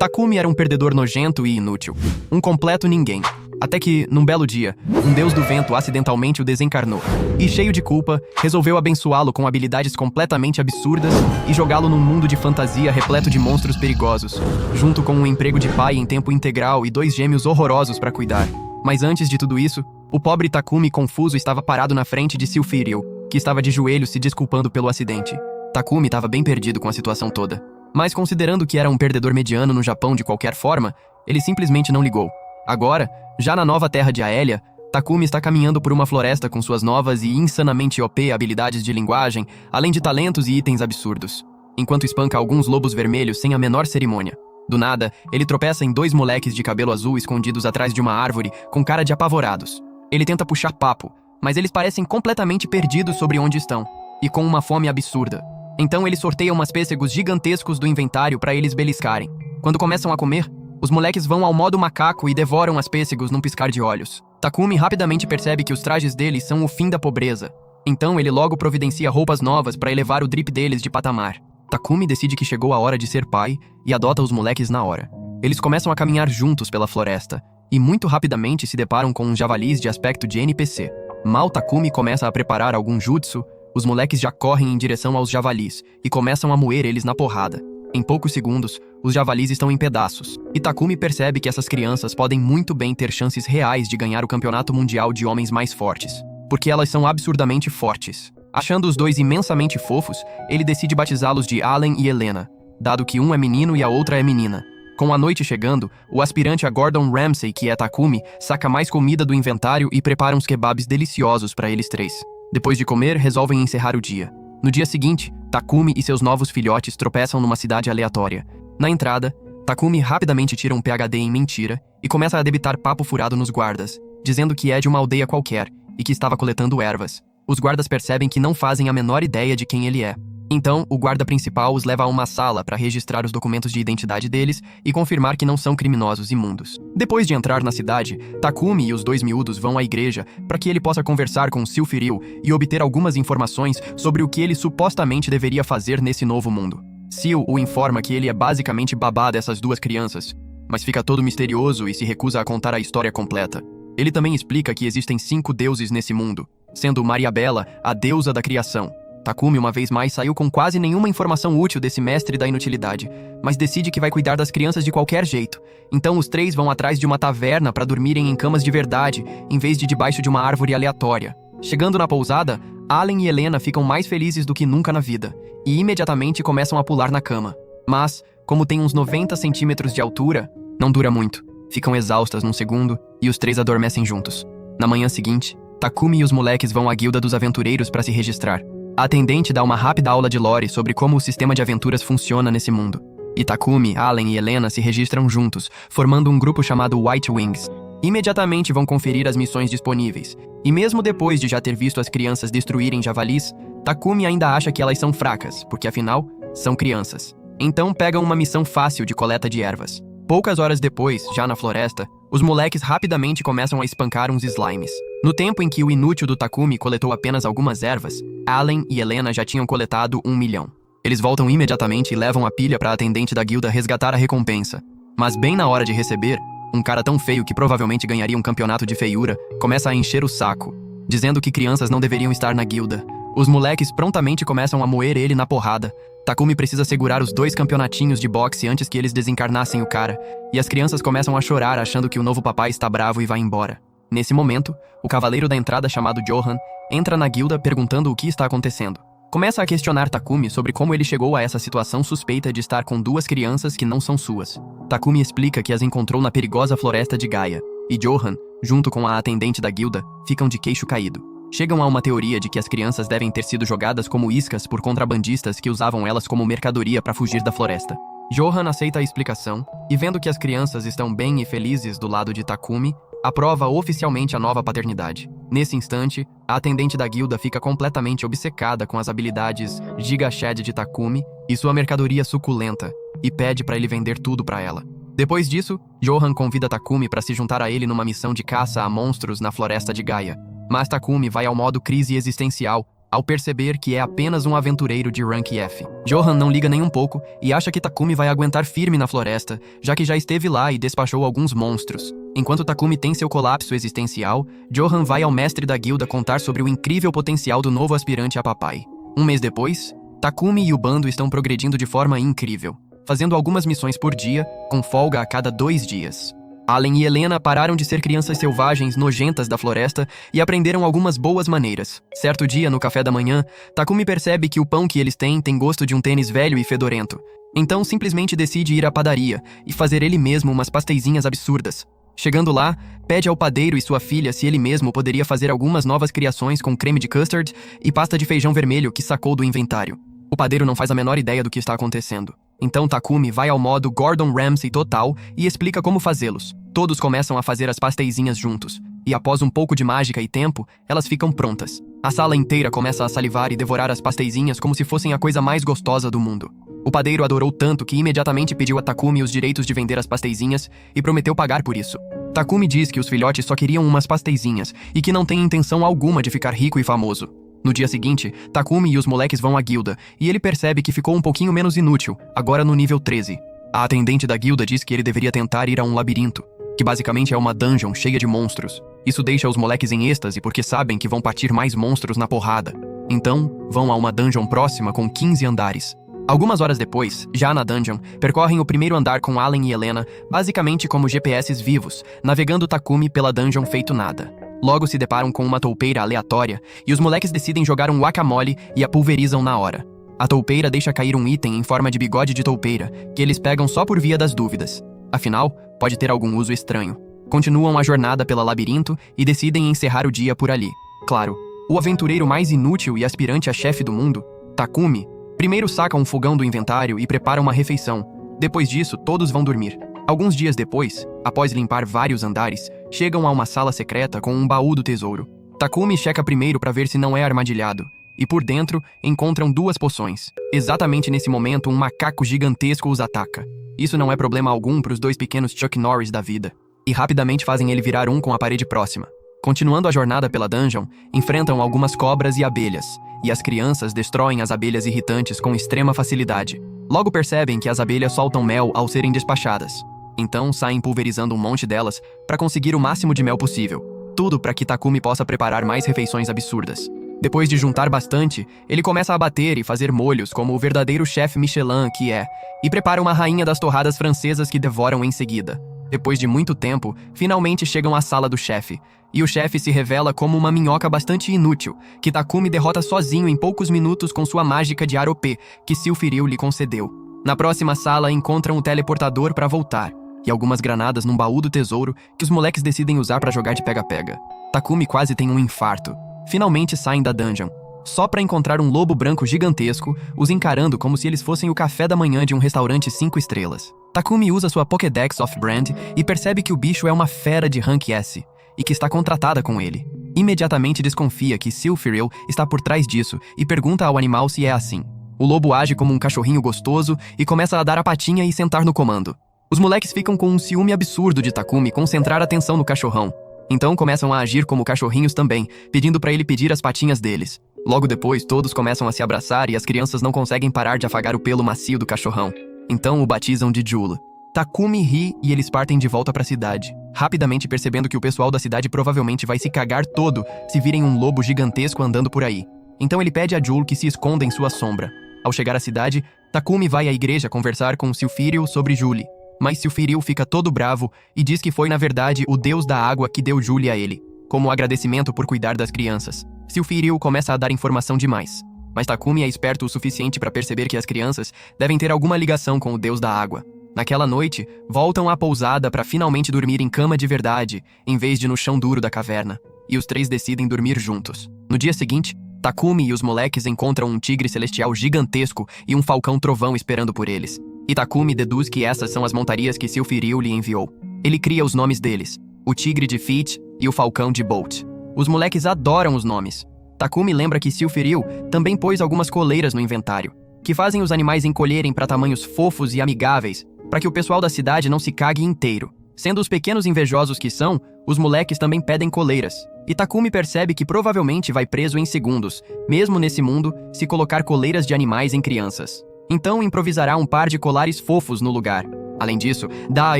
Takumi era um perdedor nojento e inútil. Um completo ninguém. Até que, num belo dia, um deus do vento acidentalmente o desencarnou. E, cheio de culpa, resolveu abençoá-lo com habilidades completamente absurdas e jogá-lo num mundo de fantasia repleto de monstros perigosos, junto com um emprego de pai em tempo integral e 2 gêmeos horrorosos para cuidar. Mas antes de tudo isso, o pobre Takumi confuso estava parado na frente de Silphirio, que estava de joelhos se desculpando pelo acidente. Takumi estava bem perdido com a situação toda. Mas considerando que era um perdedor mediano no Japão de qualquer forma, ele simplesmente não ligou. Agora, já na nova terra de Aelia, Takumi está caminhando por uma floresta com suas novas e insanamente OP habilidades de linguagem, além de talentos e itens absurdos, enquanto espanca alguns lobos vermelhos sem a menor cerimônia. Do nada, ele tropeça em 2 moleques de cabelo azul escondidos atrás de uma árvore, com cara de apavorados. Ele tenta puxar papo, mas eles parecem completamente perdidos sobre onde estão, e com uma fome absurda. Então ele sorteia umas pêssegos gigantescos do inventário para eles beliscarem. Quando começam a comer, os moleques vão ao modo macaco e devoram as pêssegos num piscar de olhos. Takumi rapidamente percebe que os trajes deles são o fim da pobreza. Então ele logo providencia roupas novas para elevar o drip deles de patamar. Takumi decide que chegou a hora de ser pai e adota os moleques na hora. Eles começam a caminhar juntos pela floresta e muito rapidamente se deparam com uns javalis de aspecto de NPC. Mal Takumi começa a preparar algum jutsu, os moleques já correm em direção aos javalis e começam a moer eles na porrada. Em poucos segundos, os javalis estão em pedaços, e Takumi percebe que essas crianças podem muito bem ter chances reais de ganhar o campeonato mundial de homens mais fortes, porque elas são absurdamente fortes. Achando os 2 imensamente fofos, ele decide batizá-los de Allen e Helena, dado que um é menino e a outra é menina. Com a noite chegando, o aspirante a Gordon Ramsay, que é Takumi, saca mais comida do inventário e prepara uns kebabs deliciosos para eles 3. Depois de comer, resolvem encerrar o dia. No dia seguinte, Takumi e seus novos filhotes tropeçam numa cidade aleatória. Na entrada, Takumi rapidamente tira um PhD em mentira e começa a debitar papo furado nos guardas, dizendo que é de uma aldeia qualquer e que estava coletando ervas. Os guardas percebem que não fazem a menor ideia de quem ele é. Então, o guarda principal os leva a uma sala para registrar os documentos de identidade deles e confirmar que não são criminosos imundos. Depois de entrar na cidade, Takumi e os 2 miúdos vão à igreja para que ele possa conversar com Silphirio e obter algumas informações sobre o que ele supostamente deveria fazer nesse novo mundo. Sil o informa que ele é basicamente babá dessas 2 crianças, mas fica todo misterioso e se recusa a contar a história completa. Ele também explica que existem 5 deuses nesse mundo, sendo Maria Bela a deusa da criação. Takumi uma vez mais saiu com quase nenhuma informação útil desse mestre da inutilidade, mas decide que vai cuidar das crianças de qualquer jeito. Então os 3 vão atrás de uma taverna para dormirem em camas de verdade, em vez de debaixo de uma árvore aleatória. Chegando na pousada, Allen e Helena ficam mais felizes do que nunca na vida, e imediatamente começam a pular na cama. Mas, como tem uns 90 centímetros de altura, não dura muito. Ficam exaustas num segundo, e os 3 adormecem juntos. Na manhã seguinte, Takumi e os moleques vão à guilda dos aventureiros para se registrar. A atendente dá uma rápida aula de lore sobre como o sistema de aventuras funciona nesse mundo. E Takumi, Allen e Helena se registram juntos, formando um grupo chamado White Wings. Imediatamente vão conferir as missões disponíveis. E mesmo depois de já ter visto as crianças destruírem javalis, Takumi ainda acha que elas são fracas, porque afinal, são crianças. Então pegam uma missão fácil de coleta de ervas. Poucas horas depois, já na floresta, os moleques rapidamente começam a espancar uns slimes. No tempo em que o inútil do Takumi coletou apenas algumas ervas, Allen e Helena já tinham coletado 1 milhão. Eles voltam imediatamente e levam a pilha para a atendente da guilda resgatar a recompensa. Mas bem na hora de receber, um cara tão feio que provavelmente ganharia um campeonato de feiura começa a encher o saco, dizendo que crianças não deveriam estar na guilda. Os moleques prontamente começam a moer ele na porrada. Takumi precisa segurar os 2 campeonatinhos de boxe antes que eles desencarnassem o cara, e as crianças começam a chorar achando que o novo papai está bravo e vai embora. Nesse momento, o cavaleiro da entrada chamado Johan entra na guilda perguntando o que está acontecendo. Começa a questionar Takumi sobre como ele chegou a essa situação suspeita de estar com 2 crianças que não são suas. Takumi explica que as encontrou na perigosa floresta de Gaia, e Johan, junto com a atendente da guilda, ficam de queixo caído. Chegam a uma teoria de que as crianças devem ter sido jogadas como iscas por contrabandistas que usavam elas como mercadoria para fugir da floresta. Johan aceita a explicação, e vendo que as crianças estão bem e felizes do lado de Takumi, aprova oficialmente a nova paternidade. Nesse instante, a atendente da guilda fica completamente obcecada com as habilidades Giga Shed de Takumi e sua mercadoria suculenta, e pede para ele vender tudo para ela. Depois disso, Johan convida Takumi para se juntar a ele numa missão de caça a monstros na floresta de Gaia. Mas Takumi vai ao modo crise existencial ao perceber que é apenas um aventureiro de rank F. Johan não liga nem um pouco e acha que Takumi vai aguentar firme na floresta, já que já esteve lá e despachou alguns monstros. Enquanto Takumi tem seu colapso existencial, Johan vai ao mestre da guilda contar sobre o incrível potencial do novo aspirante a papai. Um mês depois, Takumi e o bando estão progredindo de forma incrível, fazendo algumas missões por dia, com folga a cada 2 dias. Allen e Helena pararam de ser crianças selvagens nojentas da floresta e aprenderam algumas boas maneiras. Certo dia, no café da manhã, Takumi percebe que o pão que eles têm tem gosto de um tênis velho e fedorento. Então simplesmente decide ir à padaria e fazer ele mesmo umas pasteizinhas absurdas. Chegando lá, pede ao padeiro e sua filha se ele mesmo poderia fazer algumas novas criações com creme de custard e pasta de feijão vermelho que sacou do inventário. O padeiro não faz a menor ideia do que está acontecendo. Então Takumi vai ao modo Gordon Ramsay total e explica como fazê-los. Todos começam a fazer as pasteizinhas juntos, e após um pouco de mágica e tempo, elas ficam prontas. A sala inteira começa a salivar e devorar as pasteizinhas como se fossem a coisa mais gostosa do mundo. O padeiro adorou tanto que imediatamente pediu a Takumi os direitos de vender as pasteizinhas e prometeu pagar por isso. Takumi diz que os filhotes só queriam umas pasteizinhas e que não tem intenção alguma de ficar rico e famoso. No dia seguinte, Takumi e os moleques vão à guilda, e ele percebe que ficou um pouquinho menos inútil, agora no nível 13. A atendente da guilda diz que ele deveria tentar ir a um labirinto, que basicamente é uma dungeon cheia de monstros. Isso deixa os moleques em êxtase porque sabem que vão partir mais monstros na porrada. Então, vão a uma dungeon próxima com 15 andares. Algumas horas depois, já na dungeon, percorrem o primeiro andar com Allen e Helena, basicamente como GPS vivos, navegando Takumi pela dungeon feito nada. Logo se deparam com uma toupeira aleatória e os moleques decidem jogar um guacamole e a pulverizam na hora. A toupeira deixa cair um item em forma de bigode de toupeira, que eles pegam só por via das dúvidas. Afinal, pode ter algum uso estranho. Continuam a jornada pelo labirinto e decidem encerrar o dia por ali. Claro, o aventureiro mais inútil e aspirante a chefe do mundo, Takumi, primeiro saca um fogão do inventário e prepara uma refeição. Depois disso, todos vão dormir. Alguns dias depois, após limpar vários andares, chegam a uma sala secreta com um baú do tesouro. Takumi checa primeiro para ver se não é armadilhado, e por dentro encontram 2 poções. Exatamente nesse momento, um macaco gigantesco os ataca. Isso não é problema algum para os 2 pequenos Chuck Norris da vida, e rapidamente fazem ele virar um com a parede próxima. Continuando a jornada pela dungeon, enfrentam algumas cobras e abelhas, e as crianças destroem as abelhas irritantes com extrema facilidade. Logo percebem que as abelhas soltam mel ao serem despachadas. Então saem pulverizando um monte delas para conseguir o máximo de mel possível. Tudo para que Takumi possa preparar mais refeições absurdas. Depois de juntar bastante, ele começa a bater e fazer molhos como o verdadeiro chefe Michelin que é, e prepara uma rainha das torradas francesas que devoram em seguida. Depois de muito tempo, finalmente chegam à sala do chefe, e o chefe se revela como uma minhoca bastante inútil, que Takumi derrota sozinho em poucos minutos com sua mágica de ar OP, que Silphiril lhe concedeu. Na próxima sala encontram o teleportador para voltar, e algumas granadas num baú do tesouro que os moleques decidem usar para jogar de pega-pega. Takumi quase tem um infarto. Finalmente saem da dungeon, só para encontrar um lobo branco gigantesco, os encarando como se eles fossem o café da manhã de um restaurante 5 estrelas. Takumi usa sua Pokédex off-brand e percebe que o bicho é uma fera de rank S, e que está contratada com ele. Imediatamente desconfia que Silphiril está por trás disso e pergunta ao animal se é assim. O lobo age como um cachorrinho gostoso e começa a dar a patinha e sentar no comando. Os moleques ficam com um ciúme absurdo de Takumi concentrar atenção no cachorrão. Então começam a agir como cachorrinhos também, pedindo para ele pedir as patinhas deles. Logo depois, todos começam a se abraçar e as crianças não conseguem parar de afagar o pelo macio do cachorrão. Então o batizam de Jula. Takumi ri e eles partem de volta para a cidade, rapidamente percebendo que o pessoal da cidade provavelmente vai se cagar todo se virem um lobo gigantesco andando por aí. Então ele pede a Jul que se esconda em sua sombra. Ao chegar à cidade, Takumi vai à igreja conversar com Silphiril sobre Julie. Mas Silphiril fica todo bravo e diz que foi na verdade o deus da água que deu Julie a ele, como agradecimento por cuidar das crianças. Silphiril começa a dar informação demais, mas Takumi é esperto o suficiente para perceber que as crianças devem ter alguma ligação com o deus da água. Naquela noite, voltam à pousada para finalmente dormir em cama de verdade, em vez de no chão duro da caverna, e os 3 decidem dormir juntos. No dia seguinte, Takumi e os moleques encontram um tigre celestial gigantesco e um falcão trovão esperando por eles. E Takumi deduz que essas são as montarias que Silphiril lhe enviou. Ele cria os nomes deles, o tigre de Fit e o falcão de Bolt. Os moleques adoram os nomes. Takumi lembra que Silphiril também pôs algumas coleiras no inventário, que fazem os animais encolherem para tamanhos fofos e amigáveis, para que o pessoal da cidade não se cague inteiro. Sendo os pequenos invejosos que são, os moleques também pedem coleiras. E Takumi percebe que provavelmente vai preso em segundos, mesmo nesse mundo, se colocar coleiras de animais em crianças. Então improvisará um par de colares fofos no lugar. Além disso, dá a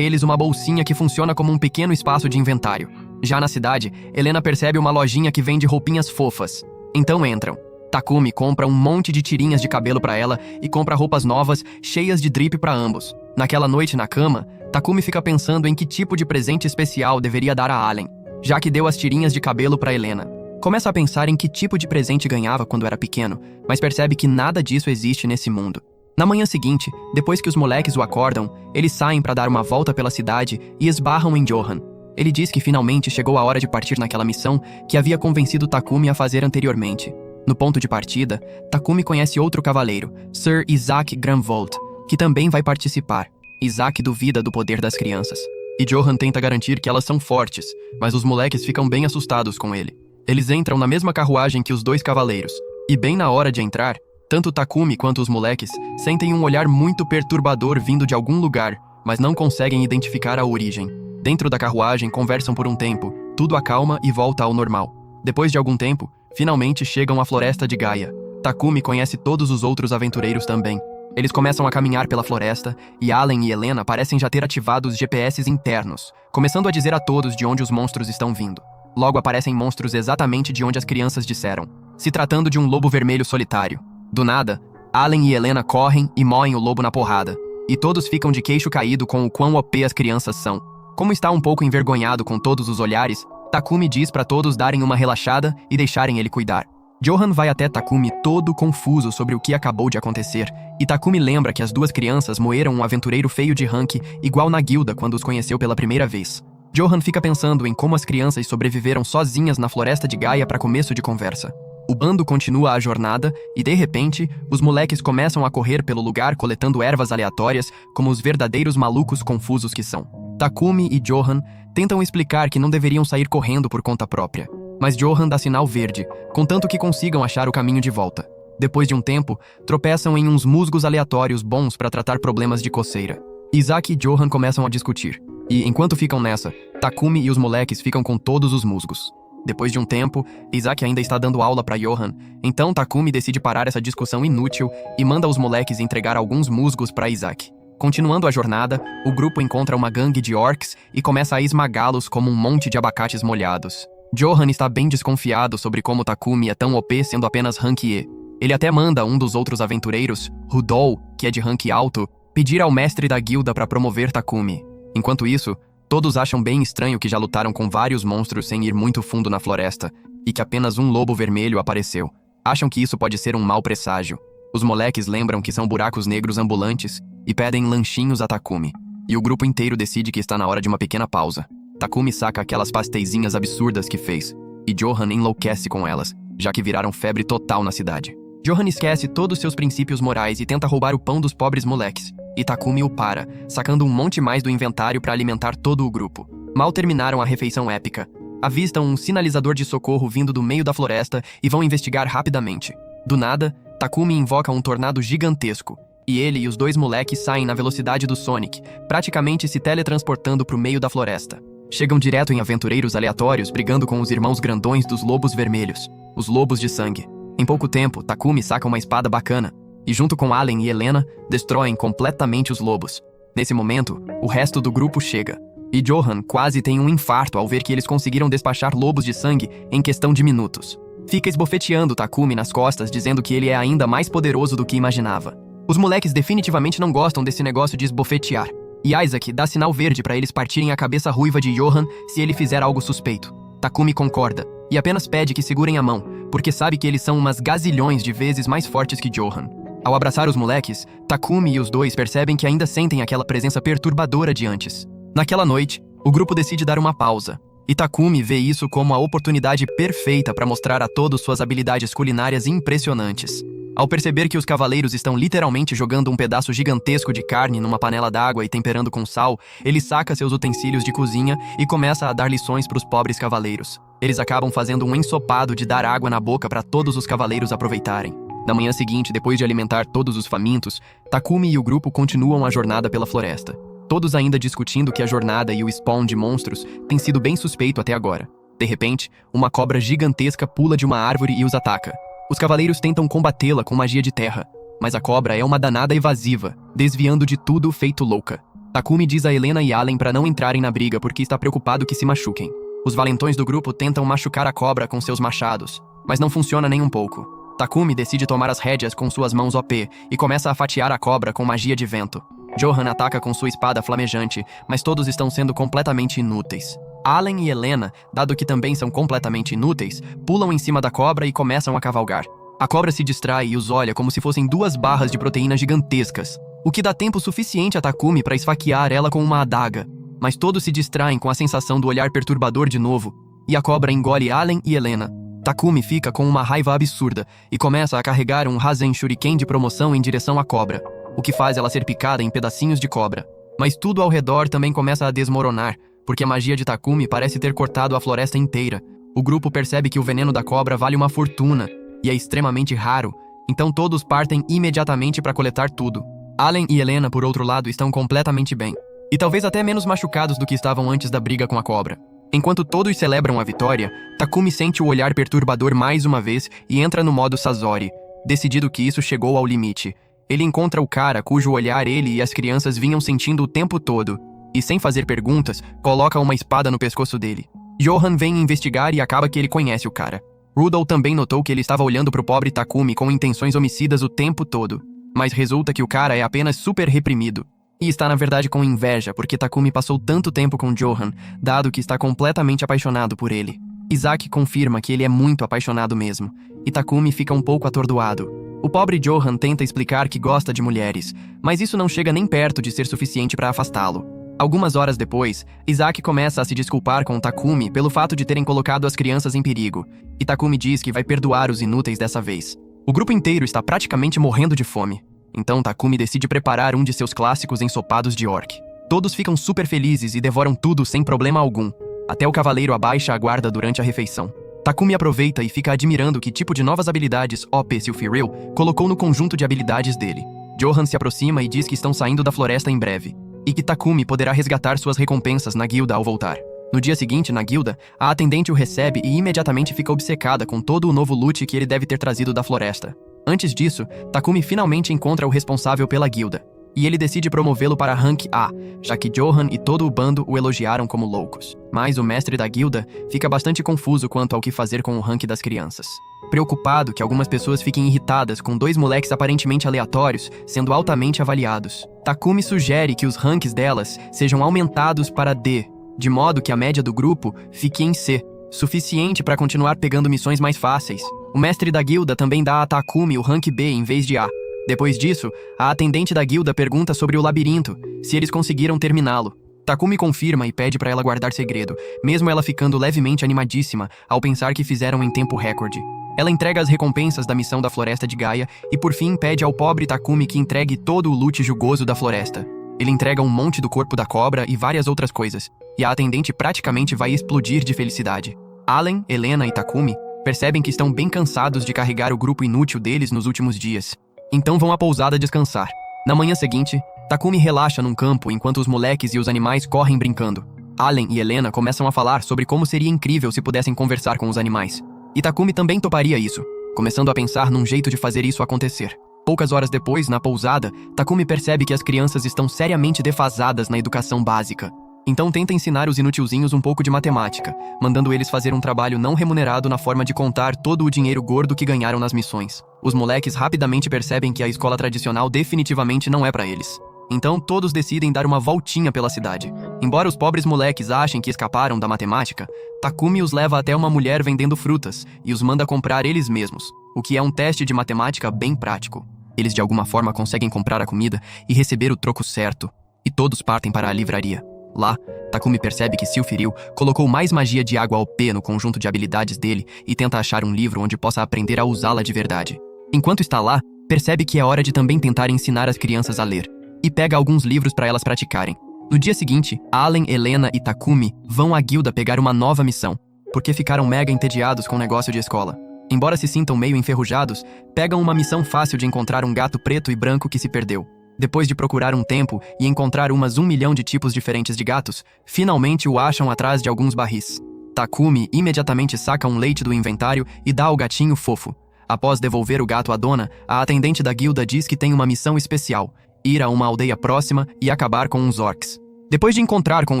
eles uma bolsinha que funciona como um pequeno espaço de inventário. Já na cidade, Helena percebe uma lojinha que vende roupinhas fofas. Então entram. Takumi compra um monte de tirinhas de cabelo pra ela e compra roupas novas, cheias de drip pra ambos. Naquela noite na cama, Takumi fica pensando em que tipo de presente especial deveria dar a Allen, já que deu as tirinhas de cabelo pra Helena. Começa a pensar em que tipo de presente ganhava quando era pequeno, mas percebe que nada disso existe nesse mundo. Na manhã seguinte, depois que os moleques o acordam, eles saem pra dar uma volta pela cidade e esbarram em Johan. Ele diz que finalmente chegou a hora de partir naquela missão que havia convencido Takumi a fazer anteriormente. No ponto de partida, Takumi conhece outro cavaleiro, Sir Isaac Granvolt, que também vai participar. Isaac duvida do poder das crianças. E Johan tenta garantir que elas são fortes, mas os moleques ficam bem assustados com ele. Eles entram na mesma carruagem que os dois cavaleiros, e bem na hora de entrar, tanto Takumi quanto os moleques sentem um olhar muito perturbador vindo de algum lugar, mas não conseguem identificar a origem. Dentro da carruagem conversam por um tempo, tudo acalma e volta ao normal. Depois de algum tempo, finalmente chegam à floresta de Gaia. Takumi conhece todos os outros aventureiros também. Eles começam a caminhar pela floresta e Allen e Helena parecem já ter ativado os GPS internos, começando a dizer a todos de onde os monstros estão vindo. Logo aparecem monstros exatamente de onde as crianças disseram, se tratando de um lobo vermelho solitário. Do nada, Allen e Helena correm e moem o lobo na porrada, e todos ficam de queixo caído com o quão OP as crianças são. Como está um pouco envergonhado com todos os olhares, Takumi diz para todos darem uma relaxada e deixarem ele cuidar. Johan vai até Takumi todo confuso sobre o que acabou de acontecer, e Takumi lembra que as duas crianças moeram um aventureiro feio de rank igual na guilda quando os conheceu pela primeira vez. Johan fica pensando em como as crianças sobreviveram sozinhas na floresta de Gaia para começo de conversa. O bando continua a jornada e, de repente, os moleques começam a correr pelo lugar coletando ervas aleatórias como os verdadeiros malucos confusos que são. Takumi e Johan tentam explicar que não deveriam sair correndo por conta própria, mas Johan dá sinal verde, contanto que consigam achar o caminho de volta. Depois de um tempo, tropeçam em uns musgos aleatórios bons para tratar problemas de coceira. Isaac e Johan começam a discutir, e enquanto ficam nessa, Takumi e os moleques ficam com todos os musgos. Depois de um tempo, Isaac ainda está dando aula para Johan, então Takumi decide parar essa discussão inútil e manda os moleques entregar alguns musgos para Isaac. Continuando a jornada, o grupo encontra uma gangue de orcs e começa a esmagá-los como um monte de abacates molhados. Johan está bem desconfiado sobre como Takumi é tão OP sendo apenas rank E. Ele até manda um dos outros aventureiros, Rudol, que é de rank alto, pedir ao mestre da guilda para promover Takumi. Enquanto isso, todos acham bem estranho que já lutaram com vários monstros sem ir muito fundo na floresta, e que apenas um lobo vermelho apareceu. Acham que isso pode ser um mau presságio. Os moleques lembram que são buracos negros ambulantes e pedem lanchinhos a Takumi. E o grupo inteiro decide que está na hora de uma pequena pausa. Takumi saca aquelas pasteizinhas absurdas que fez, e Johan enlouquece com elas, já que viraram febre total na cidade. Johan esquece todos seus princípios morais e tenta roubar o pão dos pobres moleques, e Takumi o para, sacando um monte mais do inventário para alimentar todo o grupo. Mal terminaram a refeição épica. Avistam um sinalizador de socorro vindo do meio da floresta e vão investigar rapidamente. Do nada, Takumi invoca um tornado gigantesco, e ele e os dois moleques saem na velocidade do Sonic, praticamente se teletransportando para o meio da floresta. Chegam direto em aventureiros aleatórios brigando com os irmãos grandões dos lobos vermelhos, os lobos de sangue. Em pouco tempo, Takumi saca uma espada bacana, e junto com Allen e Helena, destroem completamente os lobos. Nesse momento, o resto do grupo chega, e Johan quase tem um infarto ao ver que eles conseguiram despachar lobos de sangue em questão de minutos. Fica esbofeteando Takumi nas costas, dizendo que ele é ainda mais poderoso do que imaginava. Os moleques definitivamente não gostam desse negócio de esbofetear, e Isaac dá sinal verde para eles partirem a cabeça ruiva de Johan se ele fizer algo suspeito. Takumi concorda, e apenas pede que segurem a mão, porque sabe que eles são umas gazilhões de vezes mais fortes que Johan. Ao abraçar os moleques, Takumi e os dois percebem que ainda sentem aquela presença perturbadora de antes. Naquela noite, o grupo decide dar uma pausa, e Takumi vê isso como a oportunidade perfeita para mostrar a todos suas habilidades culinárias impressionantes. Ao perceber que os cavaleiros estão literalmente jogando um pedaço gigantesco de carne numa panela d'água e temperando com sal, ele saca seus utensílios de cozinha e começa a dar lições para os pobres cavaleiros. Eles acabam fazendo um ensopado de dar água na boca para todos os cavaleiros aproveitarem. Na manhã seguinte, depois de alimentar todos os famintos, Takumi e o grupo continuam a jornada pela floresta. Todos ainda discutindo que a jornada e o spawn de monstros tem sido bem suspeito até agora. De repente, uma cobra gigantesca pula de uma árvore e os ataca. Os cavaleiros tentam combatê-la com magia de terra, mas a cobra é uma danada evasiva, desviando de tudo feito louca. Takumi diz a Helena e Allen para não entrarem na briga porque está preocupado que se machuquem. Os valentões do grupo tentam machucar a cobra com seus machados, mas não funciona nem um pouco. Takumi decide tomar as rédeas com suas mãos OP e começa a fatiar a cobra com magia de vento. Johan ataca com sua espada flamejante, mas todos estão sendo completamente inúteis. Allen e Helena, dado que também são completamente inúteis, pulam em cima da cobra e começam a cavalgar. A cobra se distrai e os olha como se fossem 2 barras de proteína gigantescas, o que dá tempo suficiente a Takumi para esfaquear ela com uma adaga. Mas todos se distraem com a sensação do olhar perturbador de novo, e a cobra engole Allen e Helena. Takumi fica com uma raiva absurda e começa a carregar um Rasen Shuriken de promoção em direção à cobra, o que faz ela ser picada em pedacinhos de cobra. Mas tudo ao redor também começa a desmoronar, porque a magia de Takumi parece ter cortado a floresta inteira. O grupo percebe que o veneno da cobra vale uma fortuna, e é extremamente raro, então todos partem imediatamente para coletar tudo. Allen e Helena, por outro lado, estão completamente bem, e talvez até menos machucados do que estavam antes da briga com a cobra. Enquanto todos celebram a vitória, Takumi sente o olhar perturbador mais uma vez e entra no modo Sasori, decidido que isso chegou ao limite. Ele encontra o cara cujo olhar ele e as crianças vinham sentindo o tempo todo, e sem fazer perguntas, coloca uma espada no pescoço dele. Johan vem investigar e acaba que ele conhece o cara. Rudolph também notou que ele estava olhando pro pobre Takumi com intenções homicidas o tempo todo, mas resulta que o cara é apenas super reprimido. E está na verdade com inveja, porque Takumi passou tanto tempo com Johan, dado que está completamente apaixonado por ele. Isaac confirma que ele é muito apaixonado mesmo, e Takumi fica um pouco atordoado. O pobre Johan tenta explicar que gosta de mulheres, mas isso não chega nem perto de ser suficiente para afastá-lo. Algumas horas depois, Isaac começa a se desculpar com Takumi pelo fato de terem colocado as crianças em perigo, e Takumi diz que vai perdoar os inúteis dessa vez. O grupo inteiro está praticamente morrendo de fome. Então Takumi decide preparar um de seus clássicos ensopados de orc. Todos ficam super felizes e devoram tudo sem problema algum. Até o cavaleiro abaixa a guarda durante a refeição. Takumi aproveita e fica admirando que tipo de novas habilidades OP Silphiril colocou no conjunto de habilidades dele. Johan se aproxima e diz que estão saindo da floresta em breve, e que Takumi poderá resgatar suas recompensas na guilda ao voltar. No dia seguinte, na guilda, a atendente o recebe e imediatamente fica obcecada com todo o novo loot que ele deve ter trazido da floresta. Antes disso, Takumi finalmente encontra o responsável pela guilda, e ele decide promovê-lo para rank A, já que Johan e todo o bando o elogiaram como loucos. Mas o mestre da guilda fica bastante confuso quanto ao que fazer com o rank das crianças. Preocupado que algumas pessoas fiquem irritadas com 2 moleques aparentemente aleatórios sendo altamente avaliados, Takumi sugere que os ranks delas sejam aumentados para D, de modo que a média do grupo fique em C, suficiente para continuar pegando missões mais fáceis. O mestre da guilda também dá a Takumi o rank B em vez de A. Depois disso, a atendente da guilda pergunta sobre o labirinto, se eles conseguiram terminá-lo. Takumi confirma e pede para ela guardar segredo, mesmo ela ficando levemente animadíssima ao pensar que fizeram em tempo recorde. Ela entrega as recompensas da missão da Floresta de Gaia e por fim pede ao pobre Takumi que entregue todo o loot jugoso da floresta. Ele entrega um monte do corpo da cobra e várias outras coisas, e a atendente praticamente vai explodir de felicidade. Allen, Helena e Takumi percebem que estão bem cansados de carregar o grupo inútil deles nos últimos dias. Então vão à pousada descansar. Na manhã seguinte, Takumi relaxa num campo enquanto os moleques e os animais correm brincando. Allen e Helena começam a falar sobre como seria incrível se pudessem conversar com os animais. E Takumi também toparia isso, começando a pensar num jeito de fazer isso acontecer. Poucas horas depois, na pousada, Takumi percebe que as crianças estão seriamente defasadas na educação básica. Então tenta ensinar os inutilzinhos um pouco de matemática, mandando eles fazer um trabalho não remunerado na forma de contar todo o dinheiro gordo que ganharam nas missões. Os moleques rapidamente percebem que a escola tradicional definitivamente não é pra eles. Então todos decidem dar uma voltinha pela cidade. Embora os pobres moleques achem que escaparam da matemática, Takumi os leva até uma mulher vendendo frutas e os manda comprar eles mesmos, o que é um teste de matemática bem prático. Eles de alguma forma conseguem comprar a comida e receber o troco certo, e todos partem para a livraria. Lá, Takumi percebe que Silphiril colocou mais magia de água OP no conjunto de habilidades dele e tenta achar um livro onde possa aprender a usá-la de verdade. Enquanto está lá, percebe que é hora de também tentar ensinar as crianças a ler, e pega alguns livros para elas praticarem. No dia seguinte, Allen, Helena e Takumi vão à guilda pegar uma nova missão, porque ficaram mega entediados com o negócio de escola. Embora se sintam meio enferrujados, pegam uma missão fácil de encontrar um gato preto e branco que se perdeu. Depois de procurar um tempo e encontrar 1 milhão de tipos diferentes de gatos, finalmente o acham atrás de alguns barris. Takumi imediatamente saca um leite do inventário e dá ao gatinho fofo. Após devolver o gato à dona, a atendente da guilda diz que tem uma missão especial: ir a uma aldeia próxima e acabar com os orcs. Depois de encontrar com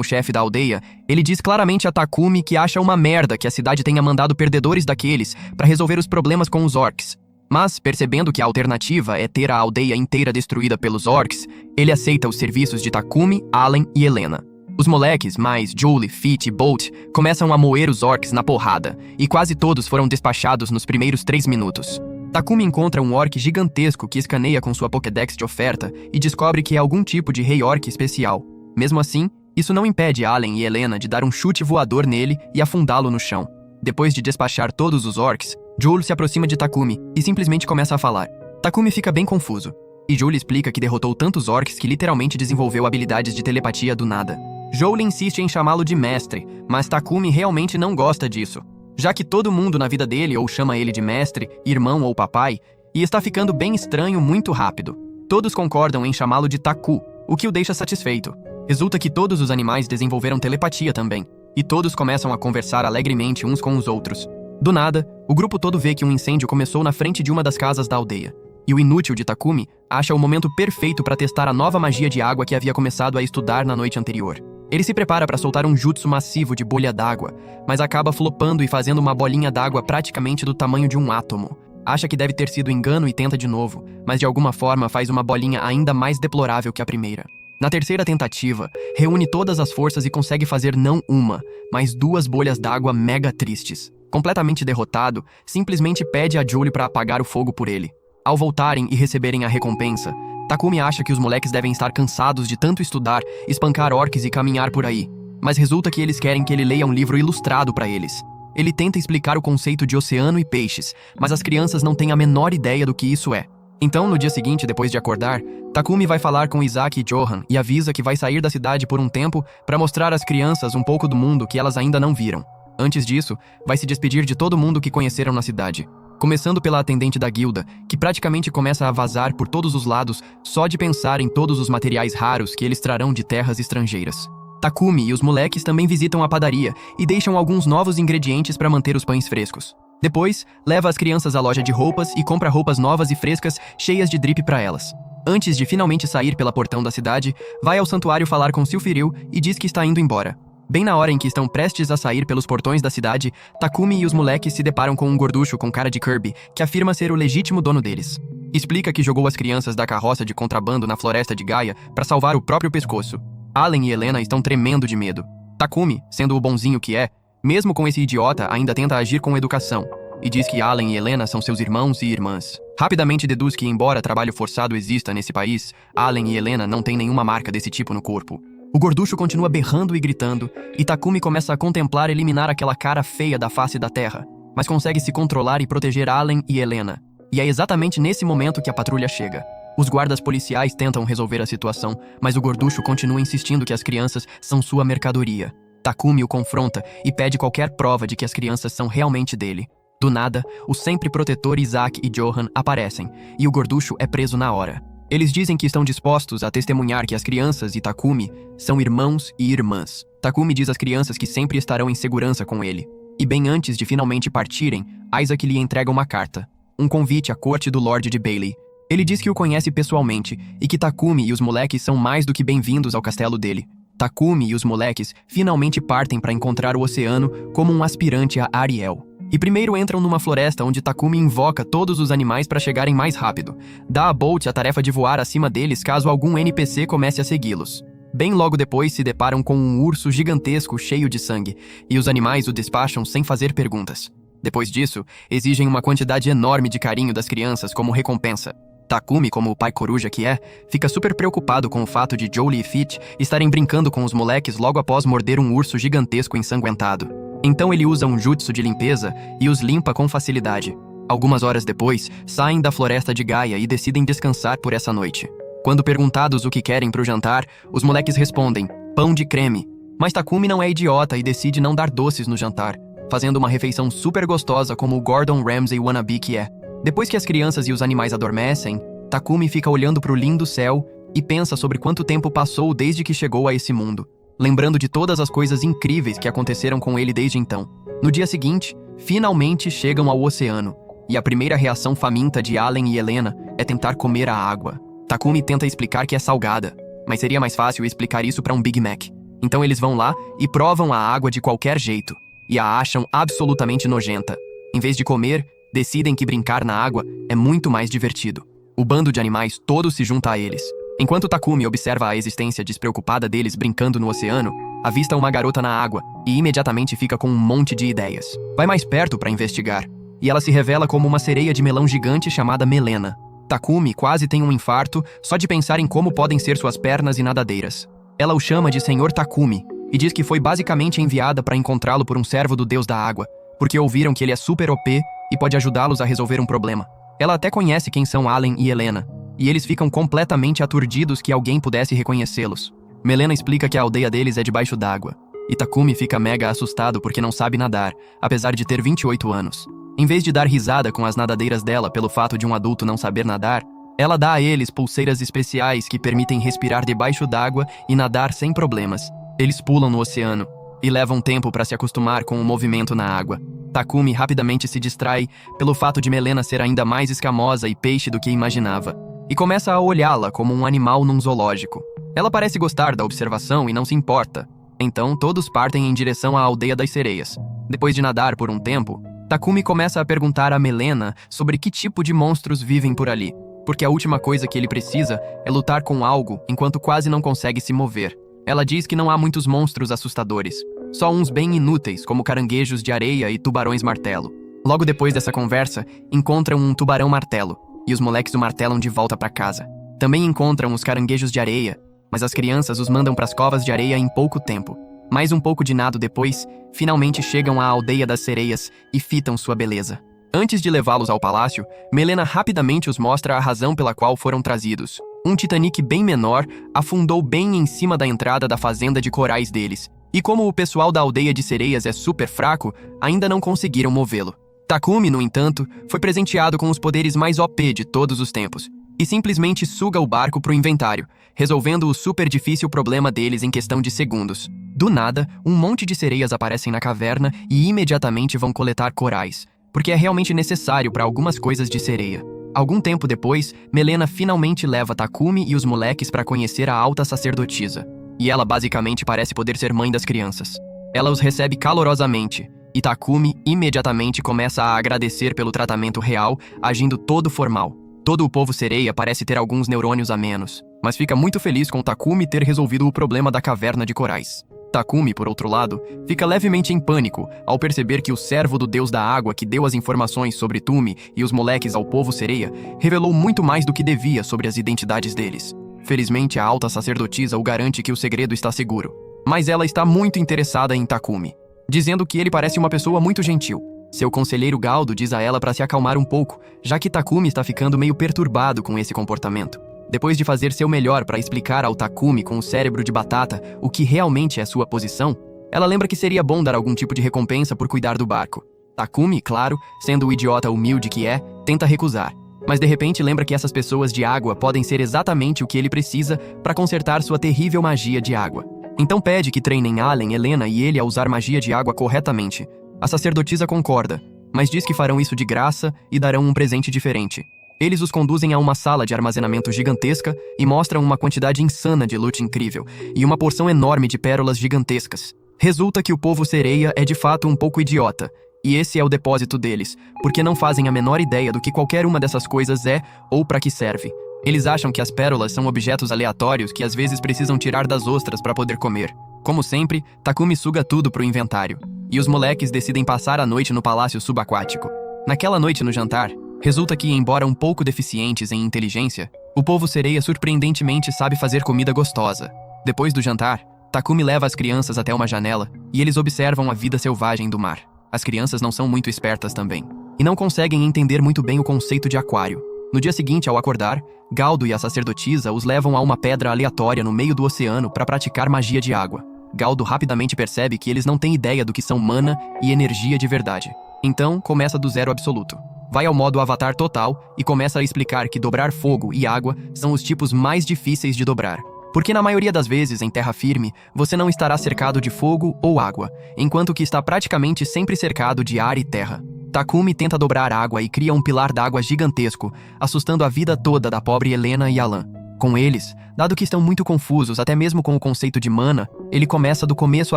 o chefe da aldeia, ele diz claramente a Takumi que acha uma merda que a cidade tenha mandado perdedores daqueles para resolver os problemas com os orcs. Mas, percebendo que a alternativa é ter a aldeia inteira destruída pelos orcs, ele aceita os serviços de Takumi, Allen e Helena. Os moleques, mais Julie, Fit e Bolt, começam a moer os orcs na porrada, e quase todos foram despachados nos primeiros 3 minutos. Takumi encontra um orc gigantesco que escaneia com sua Pokédex de oferta e descobre que é algum tipo de rei orc especial. Mesmo assim, isso não impede Allen e Helena de dar um chute voador nele e afundá-lo no chão. Depois de despachar todos os orcs, Joel se aproxima de Takumi e simplesmente começa a falar. Takumi fica bem confuso, e Joel explica que derrotou tantos orcs que literalmente desenvolveu habilidades de telepatia do nada. Joel insiste em chamá-lo de mestre, mas Takumi realmente não gosta disso, já que todo mundo na vida dele ou chama ele de mestre, irmão ou papai, e está ficando bem estranho muito rápido. Todos concordam em chamá-lo de Taku, o que o deixa satisfeito. Resulta que todos os animais desenvolveram telepatia também, e todos começam a conversar alegremente uns com os outros. Do nada, o grupo todo vê que um incêndio começou na frente de uma das casas da aldeia, e o inútil de Takumi acha o momento perfeito para testar a nova magia de água que havia começado a estudar na noite anterior. Ele se prepara para soltar um jutsu massivo de bolha d'água, mas acaba flopando e fazendo uma bolinha d'água praticamente do tamanho de um átomo. Acha que deve ter sido engano e tenta de novo, mas de alguma forma faz uma bolinha ainda mais deplorável que a primeira. Na terceira tentativa, reúne todas as forças e consegue fazer não uma, mas 2 bolhas d'água mega tristes. Completamente derrotado, simplesmente pede a Julie para apagar o fogo por ele. Ao voltarem e receberem a recompensa, Takumi acha que os moleques devem estar cansados de tanto estudar, espancar orcs e caminhar por aí. Mas resulta que eles querem que ele leia um livro ilustrado para eles. Ele tenta explicar o conceito de oceano e peixes, mas as crianças não têm a menor ideia do que isso é. Então, no dia seguinte, depois de acordar, Takumi vai falar com Isaac e Johan e avisa que vai sair da cidade por um tempo para mostrar às crianças um pouco do mundo que elas ainda não viram. Antes disso, vai se despedir de todo mundo que conheceram na cidade. Começando pela atendente da guilda, que praticamente começa a vazar por todos os lados só de pensar em todos os materiais raros que eles trarão de terras estrangeiras. Takumi e os moleques também visitam a padaria e deixam alguns novos ingredientes para manter os pães frescos. Depois, leva as crianças à loja de roupas e compra roupas novas e frescas, cheias de drip para elas. Antes de finalmente sair pela portão da cidade, vai ao santuário falar com Silphiril e diz que está indo embora. Bem na hora em que estão prestes a sair pelos portões da cidade, Takumi e os moleques se deparam com um gorducho com cara de Kirby, que afirma ser o legítimo dono deles. Explica que jogou as crianças da carroça de contrabando na floresta de Gaia para salvar o próprio pescoço. Allen e Helena estão tremendo de medo. Takumi, sendo o bonzinho que é, mesmo com esse idiota, ainda tenta agir com educação, e diz que Allen e Helena são seus irmãos e irmãs. Rapidamente deduz que, embora trabalho forçado exista nesse país, Allen e Helena não têm nenhuma marca desse tipo no corpo. O gorducho continua berrando e gritando, e Takumi começa a contemplar eliminar aquela cara feia da face da terra, mas consegue se controlar e proteger Allen e Helena. E é exatamente nesse momento que a patrulha chega. Os guardas policiais tentam resolver a situação, mas o gorducho continua insistindo que as crianças são sua mercadoria. Takumi o confronta e pede qualquer prova de que as crianças são realmente dele. Do nada, o sempre protetor Isaac e Johan aparecem, e o gorducho é preso na hora. Eles dizem que estão dispostos a testemunhar que as crianças e Takumi são irmãos e irmãs. Takumi diz às crianças que sempre estarão em segurança com ele. E bem antes de finalmente partirem, Isaac lhe entrega uma carta. Um convite à corte do Lorde de Bailey. Ele diz que o conhece pessoalmente e que Takumi e os moleques são mais do que bem-vindos ao castelo dele. Takumi e os moleques finalmente partem para encontrar o oceano como um aspirante a Ariel. E primeiro entram numa floresta onde Takumi invoca todos os animais para chegarem mais rápido. Dá a Bolt a tarefa de voar acima deles caso algum NPC comece a segui-los. Bem logo depois se deparam com um urso gigantesco cheio de sangue, e os animais o despacham sem fazer perguntas. Depois disso, exigem uma quantidade enorme de carinho das crianças como recompensa. Takumi, como o pai coruja que é, fica super preocupado com o fato de Jolie e Fit estarem brincando com os moleques logo após morder um urso gigantesco ensanguentado. Então ele usa um jutsu de limpeza e os limpa com facilidade. Algumas horas depois, saem da floresta de Gaia e decidem descansar por essa noite. Quando perguntados o que querem pro jantar, os moleques respondem, pão de creme. Mas Takumi não é idiota e decide não dar doces no jantar, fazendo uma refeição super gostosa como o Gordon Ramsay wannabe que é. Depois que as crianças e os animais adormecem, Takumi fica olhando pro lindo céu e pensa sobre quanto tempo passou desde que chegou a esse mundo. lembrando de todas as coisas incríveis que aconteceram com ele desde então. No dia seguinte, finalmente chegam ao oceano, e a primeira reação faminta de Allen e Helena é tentar comer a água. Takumi tenta explicar que é salgada, mas seria mais fácil explicar isso para um Big Mac. Então eles vão lá e provam a água de qualquer jeito, e a acham absolutamente nojenta. Em vez de comer, decidem que brincar na água é muito mais divertido. O bando de animais todo se junta a eles. Enquanto Takumi observa a existência despreocupada deles brincando no oceano, avista uma garota na água e imediatamente fica com um monte de ideias. Vai mais perto para investigar, e ela se revela como uma sereia de melão gigante chamada Melena. Takumi quase tem um infarto só de pensar em como podem ser suas pernas e nadadeiras. Ela o chama de Senhor Takumi e diz que foi basicamente enviada para encontrá-lo por um servo do deus da água, porque ouviram que ele é super OP e pode ajudá-los a resolver um problema. Ela até conhece quem são Allen e Helena, e eles ficam completamente aturdidos que alguém pudesse reconhecê-los. Melena explica que a aldeia deles é debaixo d'água, e Takumi fica mega assustado porque não sabe nadar, apesar de ter 28 anos. Em vez de dar risada com as nadadeiras dela pelo fato de um adulto não saber nadar, ela dá a eles pulseiras especiais que permitem respirar debaixo d'água e nadar sem problemas. Eles pulam no oceano e levam tempo para se acostumar com o movimento na água. Takumi rapidamente se distrai pelo fato de Melena ser ainda mais escamosa e peixe do que imaginava, e começa a olhá-la como um animal num zoológico. Ela parece gostar da observação e não se importa. Então todos partem em direção à aldeia das sereias. Depois de nadar por um tempo, Takumi começa a perguntar a Melena sobre que tipo de monstros vivem por ali, porque a última coisa que ele precisa é lutar com algo enquanto quase não consegue se mover. Ela diz que não há muitos monstros assustadores, só uns bem inúteis, como caranguejos de areia e tubarões martelo. Logo depois dessa conversa, encontram um tubarão martelo, e os moleques o martelam de volta para casa. Também encontram os caranguejos de areia, mas as crianças os mandam para as covas de areia em pouco tempo. Mais um pouco de nado depois, finalmente chegam à aldeia das sereias e fitam sua beleza. Antes de levá-los ao palácio, Melena rapidamente os mostra a razão pela qual foram trazidos. Um Titanic bem menor afundou bem em cima da entrada da fazenda de corais deles, e como o pessoal da aldeia de sereias é super fraco, ainda não conseguiram movê-lo. Takumi, no entanto, foi presenteado com os poderes mais OP de todos os tempos, e simplesmente suga o barco pro inventário, resolvendo o super difícil problema deles em questão de segundos. Do nada, um monte de sereias aparecem na caverna e imediatamente vão coletar corais, porque é realmente necessário para algumas coisas de sereia. Algum tempo depois, Melena finalmente leva Takumi e os moleques para conhecer a alta sacerdotisa, e ela basicamente parece poder ser mãe das crianças. Ela os recebe calorosamente, e Takumi imediatamente começa a agradecer pelo tratamento real, agindo todo formal. Todo o povo sereia parece ter alguns neurônios a menos, mas fica muito feliz com Takumi ter resolvido o problema da caverna de corais. Takumi, por outro lado, fica levemente em pânico ao perceber que o servo do deus da água que deu as informações sobre Tumi e os moleques ao povo sereia revelou muito mais do que devia sobre as identidades deles. Felizmente, a alta sacerdotisa o garante que o segredo está seguro, mas ela está muito interessada em Takumi, dizendo que ele parece uma pessoa muito gentil. Seu conselheiro Galdo diz a ela para se acalmar um pouco, já que Takumi está ficando meio perturbado com esse comportamento. Depois de fazer seu melhor para explicar ao Takumi com o cérebro de batata o que realmente é sua posição, ela lembra que seria bom dar algum tipo de recompensa por cuidar do barco. Takumi, claro, sendo o idiota humilde que é, tenta recusar, mas de repente lembra que essas pessoas de água podem ser exatamente o que ele precisa para consertar sua terrível magia de água. Então pede que treinem Allen, Helena e ele a usar magia de água corretamente. A sacerdotisa concorda, mas diz que farão isso de graça e darão um presente diferente. Eles os conduzem a uma sala de armazenamento gigantesca e mostram uma quantidade insana de loot incrível e uma porção enorme de pérolas gigantescas. Resulta que o povo sereia é de fato um pouco idiota, e esse é o depósito deles, porque não fazem a menor ideia do que qualquer uma dessas coisas é ou para que serve. Eles acham que as pérolas são objetos aleatórios que às vezes precisam tirar das ostras para poder comer. Como sempre, Takumi suga tudo pro inventário, e os moleques decidem passar a noite no palácio subaquático. Naquela noite no jantar, resulta que, embora um pouco deficientes em inteligência, o povo sereia surpreendentemente sabe fazer comida gostosa. Depois do jantar, Takumi leva as crianças até uma janela e eles observam a vida selvagem do mar. As crianças não são muito espertas também, e não conseguem entender muito bem o conceito de aquário. No dia seguinte, ao acordar, Galdo e a sacerdotisa os levam a uma pedra aleatória no meio do oceano para praticar magia de água. Galdo rapidamente percebe que eles não têm ideia do que são mana e energia de verdade. Então, começa do zero absoluto. Vai ao modo avatar total e começa a explicar que dobrar fogo e água são os tipos mais difíceis de dobrar. Porque na maioria das vezes, em terra firme, você não estará cercado de fogo ou água, enquanto que está praticamente sempre cercado de ar e terra. Takumi tenta dobrar água e cria um pilar d'água gigantesco, assustando a vida toda da pobre Helena e Alan. Com eles, dado que estão muito confusos até mesmo com o conceito de mana, ele começa do começo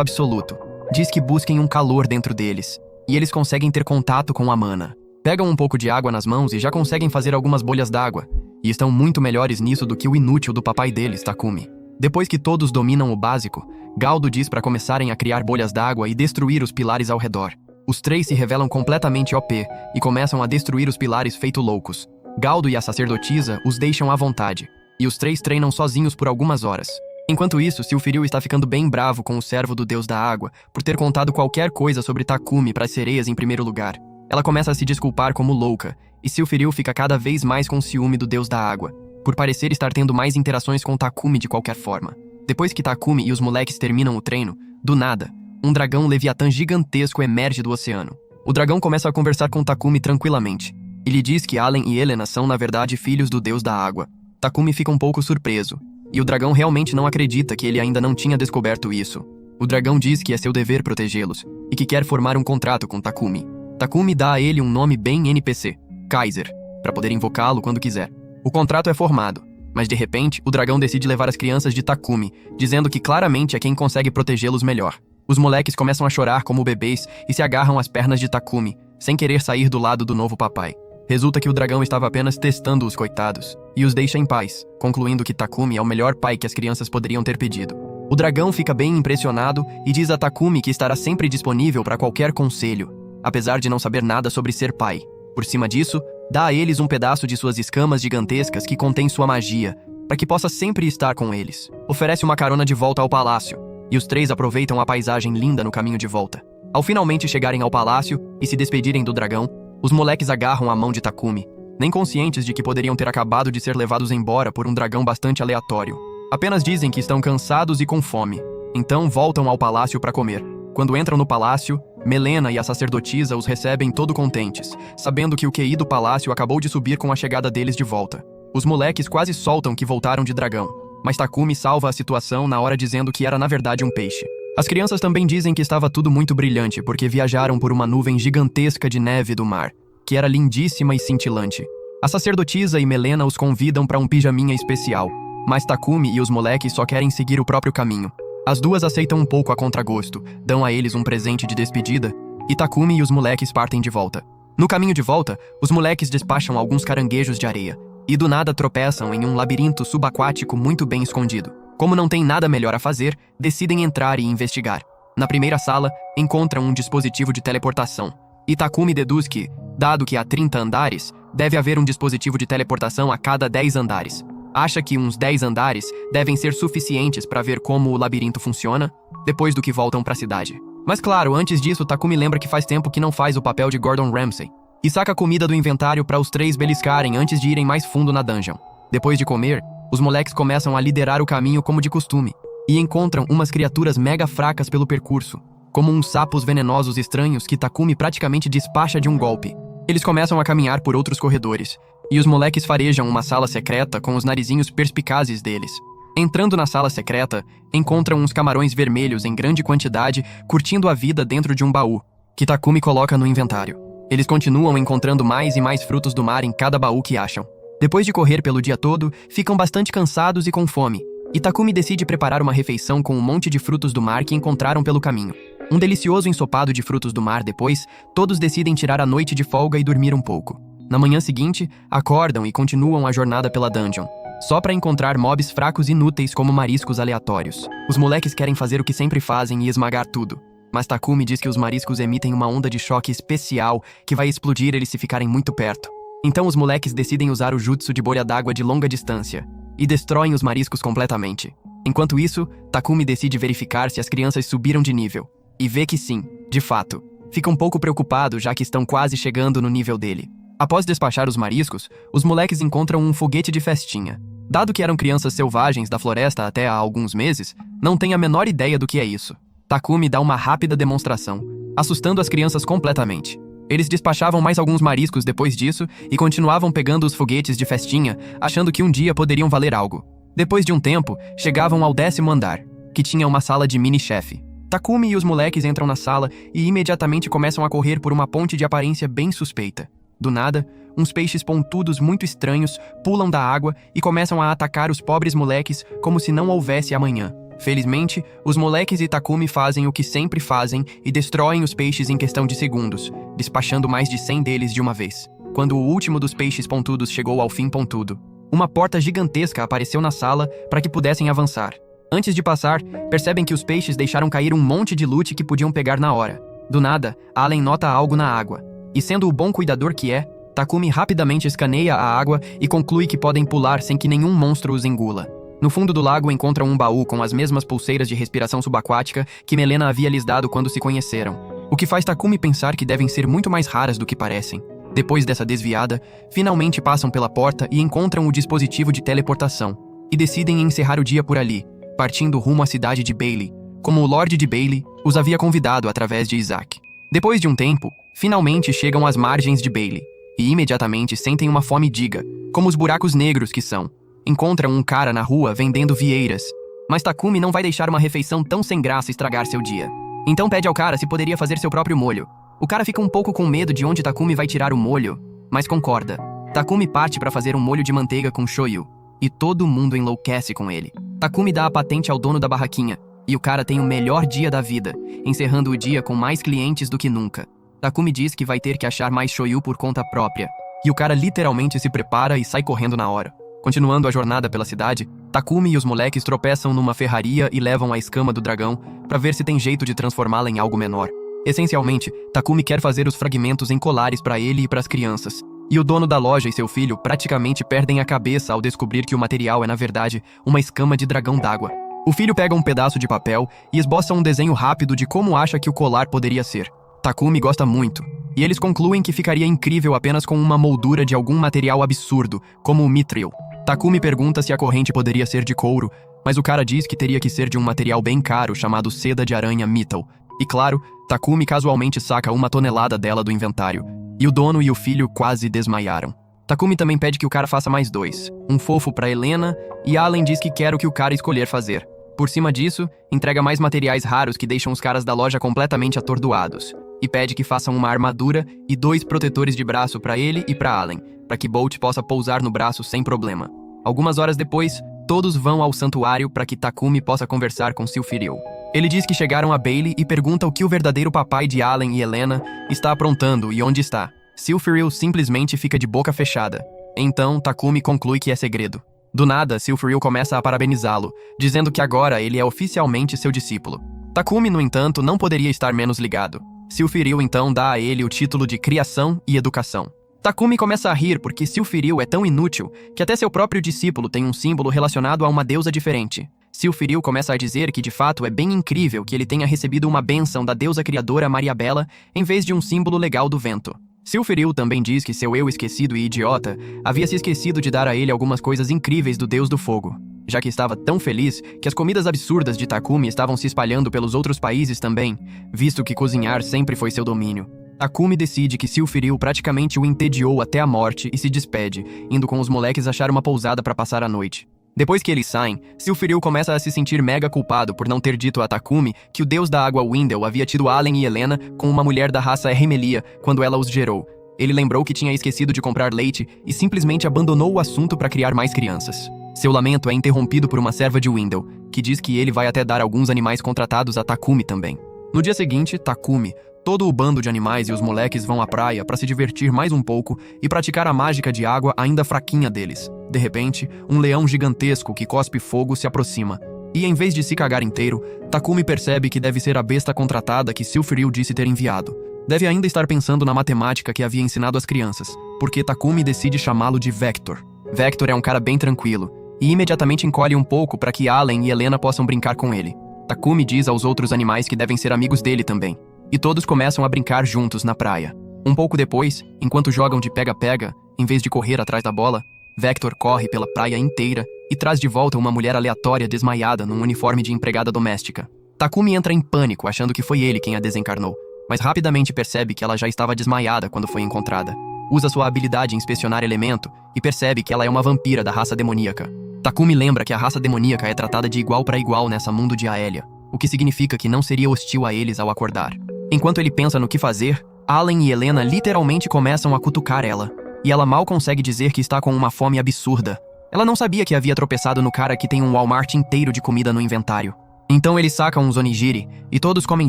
absoluto. Diz que busquem um calor dentro deles, e eles conseguem ter contato com a mana. Pegam um pouco de água nas mãos e já conseguem fazer algumas bolhas d'água, e estão muito melhores nisso do que o inútil do papai deles, Takumi. Depois que todos dominam o básico, Galdo diz para começarem a criar bolhas d'água e destruir os pilares ao redor. Os três se revelam completamente OP e começam a destruir os pilares feito loucos. Galdo e a sacerdotisa os deixam à vontade, e os três treinam sozinhos por algumas horas. Enquanto isso, Silphiril está ficando bem bravo com o servo do deus da água por ter contado qualquer coisa sobre Takumi para as sereias em primeiro lugar. Ela começa a se desculpar como louca, e Silphiril fica cada vez mais com ciúme do deus da água, por parecer estar tendo mais interações com Takumi de qualquer forma. Depois que Takumi e os moleques terminam o treino, do nada, um dragão leviatã gigantesco emerge do oceano. O dragão começa a conversar com Takumi tranquilamente. Ele diz que Allen e Helena são, na verdade, filhos do deus da água. Takumi fica um pouco surpreso, e o dragão realmente não acredita que ele ainda não tinha descoberto isso. O dragão diz que é seu dever protegê-los, e que quer formar um contrato com Takumi. Takumi dá a ele um nome bem NPC, Kaiser, para poder invocá-lo quando quiser. O contrato é formado, mas de repente, o dragão decide levar as crianças de Takumi, dizendo que claramente é quem consegue protegê-los melhor. Os moleques começam a chorar como bebês e se agarram às pernas de Takumi, sem querer sair do lado do novo papai. Resulta que o dragão estava apenas testando os coitados, e os deixa em paz, concluindo que Takumi é o melhor pai que as crianças poderiam ter pedido. O dragão fica bem impressionado e diz a Takumi que estará sempre disponível para qualquer conselho, apesar de não saber nada sobre ser pai. Por cima disso, dá a eles um pedaço de suas escamas gigantescas que contém sua magia, para que possa sempre estar com eles. Oferece uma carona de volta ao palácio, e os três aproveitam a paisagem linda no caminho de volta. Ao finalmente chegarem ao palácio e se despedirem do dragão, os moleques agarram a mão de Takumi, nem conscientes de que poderiam ter acabado de ser levados embora por um dragão bastante aleatório. Apenas dizem que estão cansados e com fome, então voltam ao palácio para comer. Quando entram no palácio, Melena e a sacerdotisa os recebem todo contentes, sabendo que o QI do palácio acabou de subir com a chegada deles de volta. Os moleques quase soltam que voltaram de dragão, mas Takumi salva a situação na hora dizendo que era na verdade um peixe. As crianças também dizem que estava tudo muito brilhante porque viajaram por uma nuvem gigantesca de neve do mar, que era lindíssima e cintilante. A sacerdotisa e Melena os convidam para um pijaminha especial, mas Takumi e os moleques só querem seguir o próprio caminho. As duas aceitam um pouco a contragosto, dão a eles um presente de despedida, e Takumi e os moleques partem de volta. No caminho de volta, os moleques despacham alguns caranguejos de areia, e do nada tropeçam em um labirinto subaquático muito bem escondido. Como não tem nada melhor a fazer, decidem entrar e investigar. Na primeira sala, encontram um dispositivo de teleportação, e Takumi deduz que, dado que há 30 andares, deve haver um dispositivo de teleportação a cada 10 andares. Acha que uns 10 andares devem ser suficientes para ver como o labirinto funciona, depois do que voltam para a cidade. Mas claro, antes disso, Takumi lembra que faz tempo que não faz o papel de Gordon Ramsay, e saca comida do inventário para os três beliscarem antes de irem mais fundo na dungeon. Depois de comer, os moleques começam a liderar o caminho como de costume, e encontram umas criaturas mega fracas pelo percurso, como uns sapos venenosos estranhos que Takumi praticamente despacha de um golpe. Eles começam a caminhar por outros corredores, e os moleques farejam uma sala secreta com os narizinhos perspicazes deles. Entrando na sala secreta, encontram uns camarões vermelhos em grande quantidade curtindo a vida dentro de um baú, que Takumi coloca no inventário. Eles continuam encontrando mais e mais frutos do mar em cada baú que acham. Depois de correr pelo dia todo, ficam bastante cansados e com fome, e Takumi decide preparar uma refeição com um monte de frutos do mar que encontraram pelo caminho. Um delicioso ensopado de frutos do mar depois, todos decidem tirar a noite de folga e dormir um pouco. Na manhã seguinte, acordam e continuam a jornada pela dungeon, só para encontrar mobs fracos inúteis como mariscos aleatórios. Os moleques querem fazer o que sempre fazem e esmagar tudo, mas Takumi diz que os mariscos emitem uma onda de choque especial que vai explodir eles se ficarem muito perto. Então os moleques decidem usar o jutsu de bolha d'água de longa distância e destroem os mariscos completamente. Enquanto isso, Takumi decide verificar se as crianças subiram de nível, e vê que sim, de fato. Fica um pouco preocupado já que estão quase chegando no nível dele. Após despachar os mariscos, os moleques encontram um foguete de festinha. Dado que eram crianças selvagens da floresta até há alguns meses, não têm a menor ideia do que é isso. Takumi dá uma rápida demonstração, assustando as crianças completamente. Eles despachavam mais alguns mariscos depois disso e continuavam pegando os foguetes de festinha, achando que um dia poderiam valer algo. Depois de um tempo, chegavam ao 10º andar, que tinha uma sala de mini-chefe. Takumi e os moleques entram na sala e imediatamente começam a correr por uma ponte de aparência bem suspeita. Do nada, uns peixes pontudos muito estranhos pulam da água e começam a atacar os pobres moleques como se não houvesse amanhã. Felizmente, os moleques e Takumi fazem o que sempre fazem e destroem os peixes em questão de segundos, despachando mais de 100 deles de uma vez. Quando o último dos peixes pontudos chegou ao fim pontudo, uma porta gigantesca apareceu na sala para que pudessem avançar. Antes de passar, percebem que os peixes deixaram cair um monte de loot que podiam pegar na hora. Do nada, Allen nota algo na água. E sendo o bom cuidador que é, Takumi rapidamente escaneia a água e conclui que podem pular sem que nenhum monstro os engula. No fundo do lago encontram um baú com as mesmas pulseiras de respiração subaquática que Melena havia lhes dado quando se conheceram, o que faz Takumi pensar que devem ser muito mais raras do que parecem. Depois dessa desviada, finalmente passam pela porta e encontram o dispositivo de teleportação, e decidem encerrar o dia por ali, partindo rumo à cidade de Bailey, como o Lorde de Bailey os havia convidado através de Isaac. Depois de um tempo, finalmente chegam às margens de Bailey, e imediatamente sentem uma fome diga, como os buracos negros que são. Encontram um cara na rua vendendo vieiras, mas Takumi não vai deixar uma refeição tão sem graça estragar seu dia. Então pede ao cara se poderia fazer seu próprio molho. O cara fica um pouco com medo de onde Takumi vai tirar o molho, mas concorda. Takumi parte para fazer um molho de manteiga com shoyu, e todo mundo enlouquece com ele. Takumi dá a patente ao dono da barraquinha, e o cara tem o melhor dia da vida, encerrando o dia com mais clientes do que nunca. Takumi diz que vai ter que achar mais shoyu por conta própria, e o cara literalmente se prepara e sai correndo na hora. Continuando a jornada pela cidade, Takumi e os moleques tropeçam numa ferraria e levam a escama do dragão para ver se tem jeito de transformá-la em algo menor. Essencialmente, Takumi quer fazer os fragmentos em colares para ele e para as crianças. E o dono da loja e seu filho praticamente perdem a cabeça ao descobrir que o material é, na verdade, uma escama de dragão d'água. O filho pega um pedaço de papel e esboça um desenho rápido de como acha que o colar poderia ser. Takumi gosta muito, e eles concluem que ficaria incrível apenas com uma moldura de algum material absurdo, como o mithril. Takumi pergunta se a corrente poderia ser de couro, mas o cara diz que teria que ser de um material bem caro chamado seda de aranha Mittal. E claro, Takumi casualmente saca 1 tonelada dela do inventário, e o dono e o filho quase desmaiaram. Takumi também pede que o cara faça mais 2, um fofo pra Helena, e Allen diz que quer o que o cara escolher fazer. Por cima disso, entrega mais materiais raros que deixam os caras da loja completamente atordoados, e pede que façam uma armadura e 2 protetores de braço pra ele e pra Allen, para que Bolt possa pousar no braço sem problema. Algumas horas depois, todos vão ao santuário para que Takumi possa conversar com Silphiril. Ele diz que chegaram a Bailey e pergunta o que o verdadeiro papai de Allen e Helena está aprontando e onde está. Silphiril simplesmente fica de boca fechada. Então, Takumi conclui que é segredo. Do nada, Silphiril começa a parabenizá-lo, dizendo que agora ele é oficialmente seu discípulo. Takumi, no entanto, não poderia estar menos ligado. Silphiril então dá a ele o título de criação e educação. Takumi começa a rir porque Silphiril é tão inútil que até seu próprio discípulo tem um símbolo relacionado a uma deusa diferente. Silphiril começa a dizer que de fato é bem incrível que ele tenha recebido uma bênção da deusa criadora Maria Bela em vez de um símbolo legal do vento. Silphiril também diz que seu eu esquecido e idiota havia se esquecido de dar a ele algumas coisas incríveis do deus do fogo, já que estava tão feliz que as comidas absurdas de Takumi estavam se espalhando pelos outros países também, visto que cozinhar sempre foi seu domínio. Takumi decide que Silphiril praticamente o entediou até a morte e se despede, indo com os moleques achar uma pousada para passar a noite. Depois que eles saem, Silphiril começa a se sentir mega culpado por não ter dito a Takumi que o deus da água Windel havia tido Allen e Helena com uma mulher da raça Erremelia quando ela os gerou. Ele lembrou que tinha esquecido de comprar leite e simplesmente abandonou o assunto para criar mais crianças. Seu lamento é interrompido por uma serva de Windel, que diz que ele vai até dar alguns animais contratados a Takumi também. No dia seguinte, Takumi, todo o bando de animais e os moleques vão à praia para se divertir mais um pouco e praticar a mágica de água ainda fraquinha deles. De repente, um leão gigantesco que cospe fogo se aproxima. E em vez de se cagar inteiro, Takumi percebe que deve ser a besta contratada que Silphiril disse ter enviado. Deve ainda estar pensando na matemática que havia ensinado às crianças, porque Takumi decide chamá-lo de Vector. Vector é um cara bem tranquilo, e imediatamente encolhe um pouco para que Allen e Helena possam brincar com ele. Takumi diz aos outros animais que devem ser amigos dele também. E todos começam a brincar juntos na praia. Um pouco depois, enquanto jogam de pega-pega, em vez de correr atrás da bola, Vector corre pela praia inteira e traz de volta uma mulher aleatória desmaiada num uniforme de empregada doméstica. Takumi entra em pânico, achando que foi ele quem a desencarnou, mas rapidamente percebe que ela já estava desmaiada quando foi encontrada. Usa sua habilidade em inspecionar elemento e percebe que ela é uma vampira da raça demoníaca. Takumi lembra que a raça demoníaca é tratada de igual para igual nessa mundo de Aelia, o que significa que não seria hostil a eles ao acordar. Enquanto ele pensa no que fazer, Allen e Helena literalmente começam a cutucar ela, e ela mal consegue dizer que está com uma fome absurda. Ela não sabia que havia tropeçado no cara que tem um Walmart inteiro de comida no inventário. Então eles sacam uns onigiri e todos comem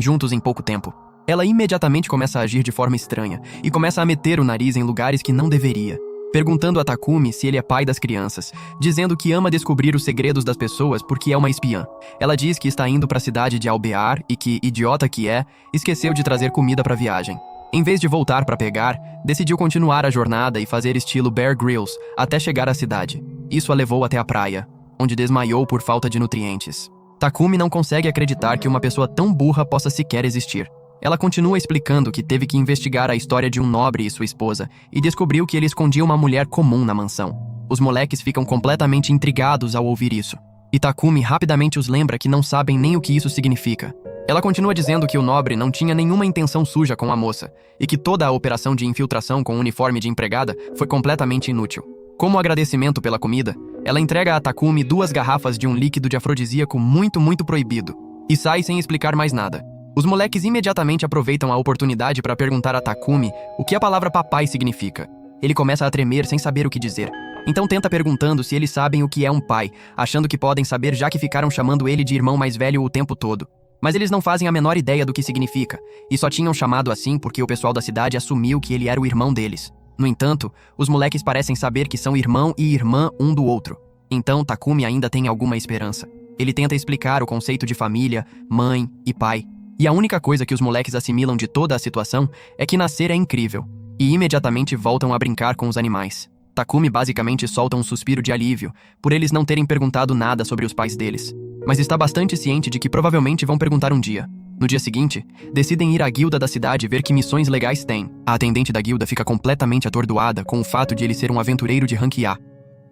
juntos em pouco tempo. Ela imediatamente começa a agir de forma estranha e começa a meter o nariz em lugares que não deveria, perguntando a Takumi se ele é pai das crianças, dizendo que ama descobrir os segredos das pessoas porque é uma espiã. Ela diz que está indo para a cidade de Alvear e que, idiota que é, esqueceu de trazer comida para a viagem. Em vez de voltar para pegar, decidiu continuar a jornada e fazer estilo Bear Grylls até chegar à cidade. Isso a levou até a praia, onde desmaiou por falta de nutrientes. Takumi não consegue acreditar que uma pessoa tão burra possa sequer existir. Ela continua explicando que teve que investigar a história de um nobre e sua esposa e descobriu que ele escondia uma mulher comum na mansão. Os moleques ficam completamente intrigados ao ouvir isso. E Takumi rapidamente os lembra que não sabem nem o que isso significa. Ela continua dizendo que o nobre não tinha nenhuma intenção suja com a moça e que toda a operação de infiltração com o uniforme de empregada foi completamente inútil. Como agradecimento pela comida, ela entrega a Takumi 2 garrafas de um líquido de afrodisíaco muito proibido e sai sem explicar mais nada. Os moleques imediatamente aproveitam a oportunidade para perguntar a Takumi o que a palavra papai significa. Ele começa a tremer sem saber o que dizer. Então tenta perguntando se eles sabem o que é um pai, achando que podem saber já que ficaram chamando ele de irmão mais velho o tempo todo. Mas eles não fazem a menor ideia do que significa, e só tinham chamado assim porque o pessoal da cidade assumiu que ele era o irmão deles. No entanto, os moleques parecem saber que são irmão e irmã um do outro. Então Takumi ainda tem alguma esperança. Ele tenta explicar o conceito de família, mãe e pai. E a única coisa que os moleques assimilam de toda a situação é que nascer é incrível, e imediatamente voltam a brincar com os animais. Takumi basicamente solta um suspiro de alívio, por eles não terem perguntado nada sobre os pais deles, mas está bastante ciente de que provavelmente vão perguntar um dia. No dia seguinte, decidem ir à guilda da cidade ver que missões legais têm. A atendente da guilda fica completamente atordoada com o fato de ele ser um aventureiro de rank A,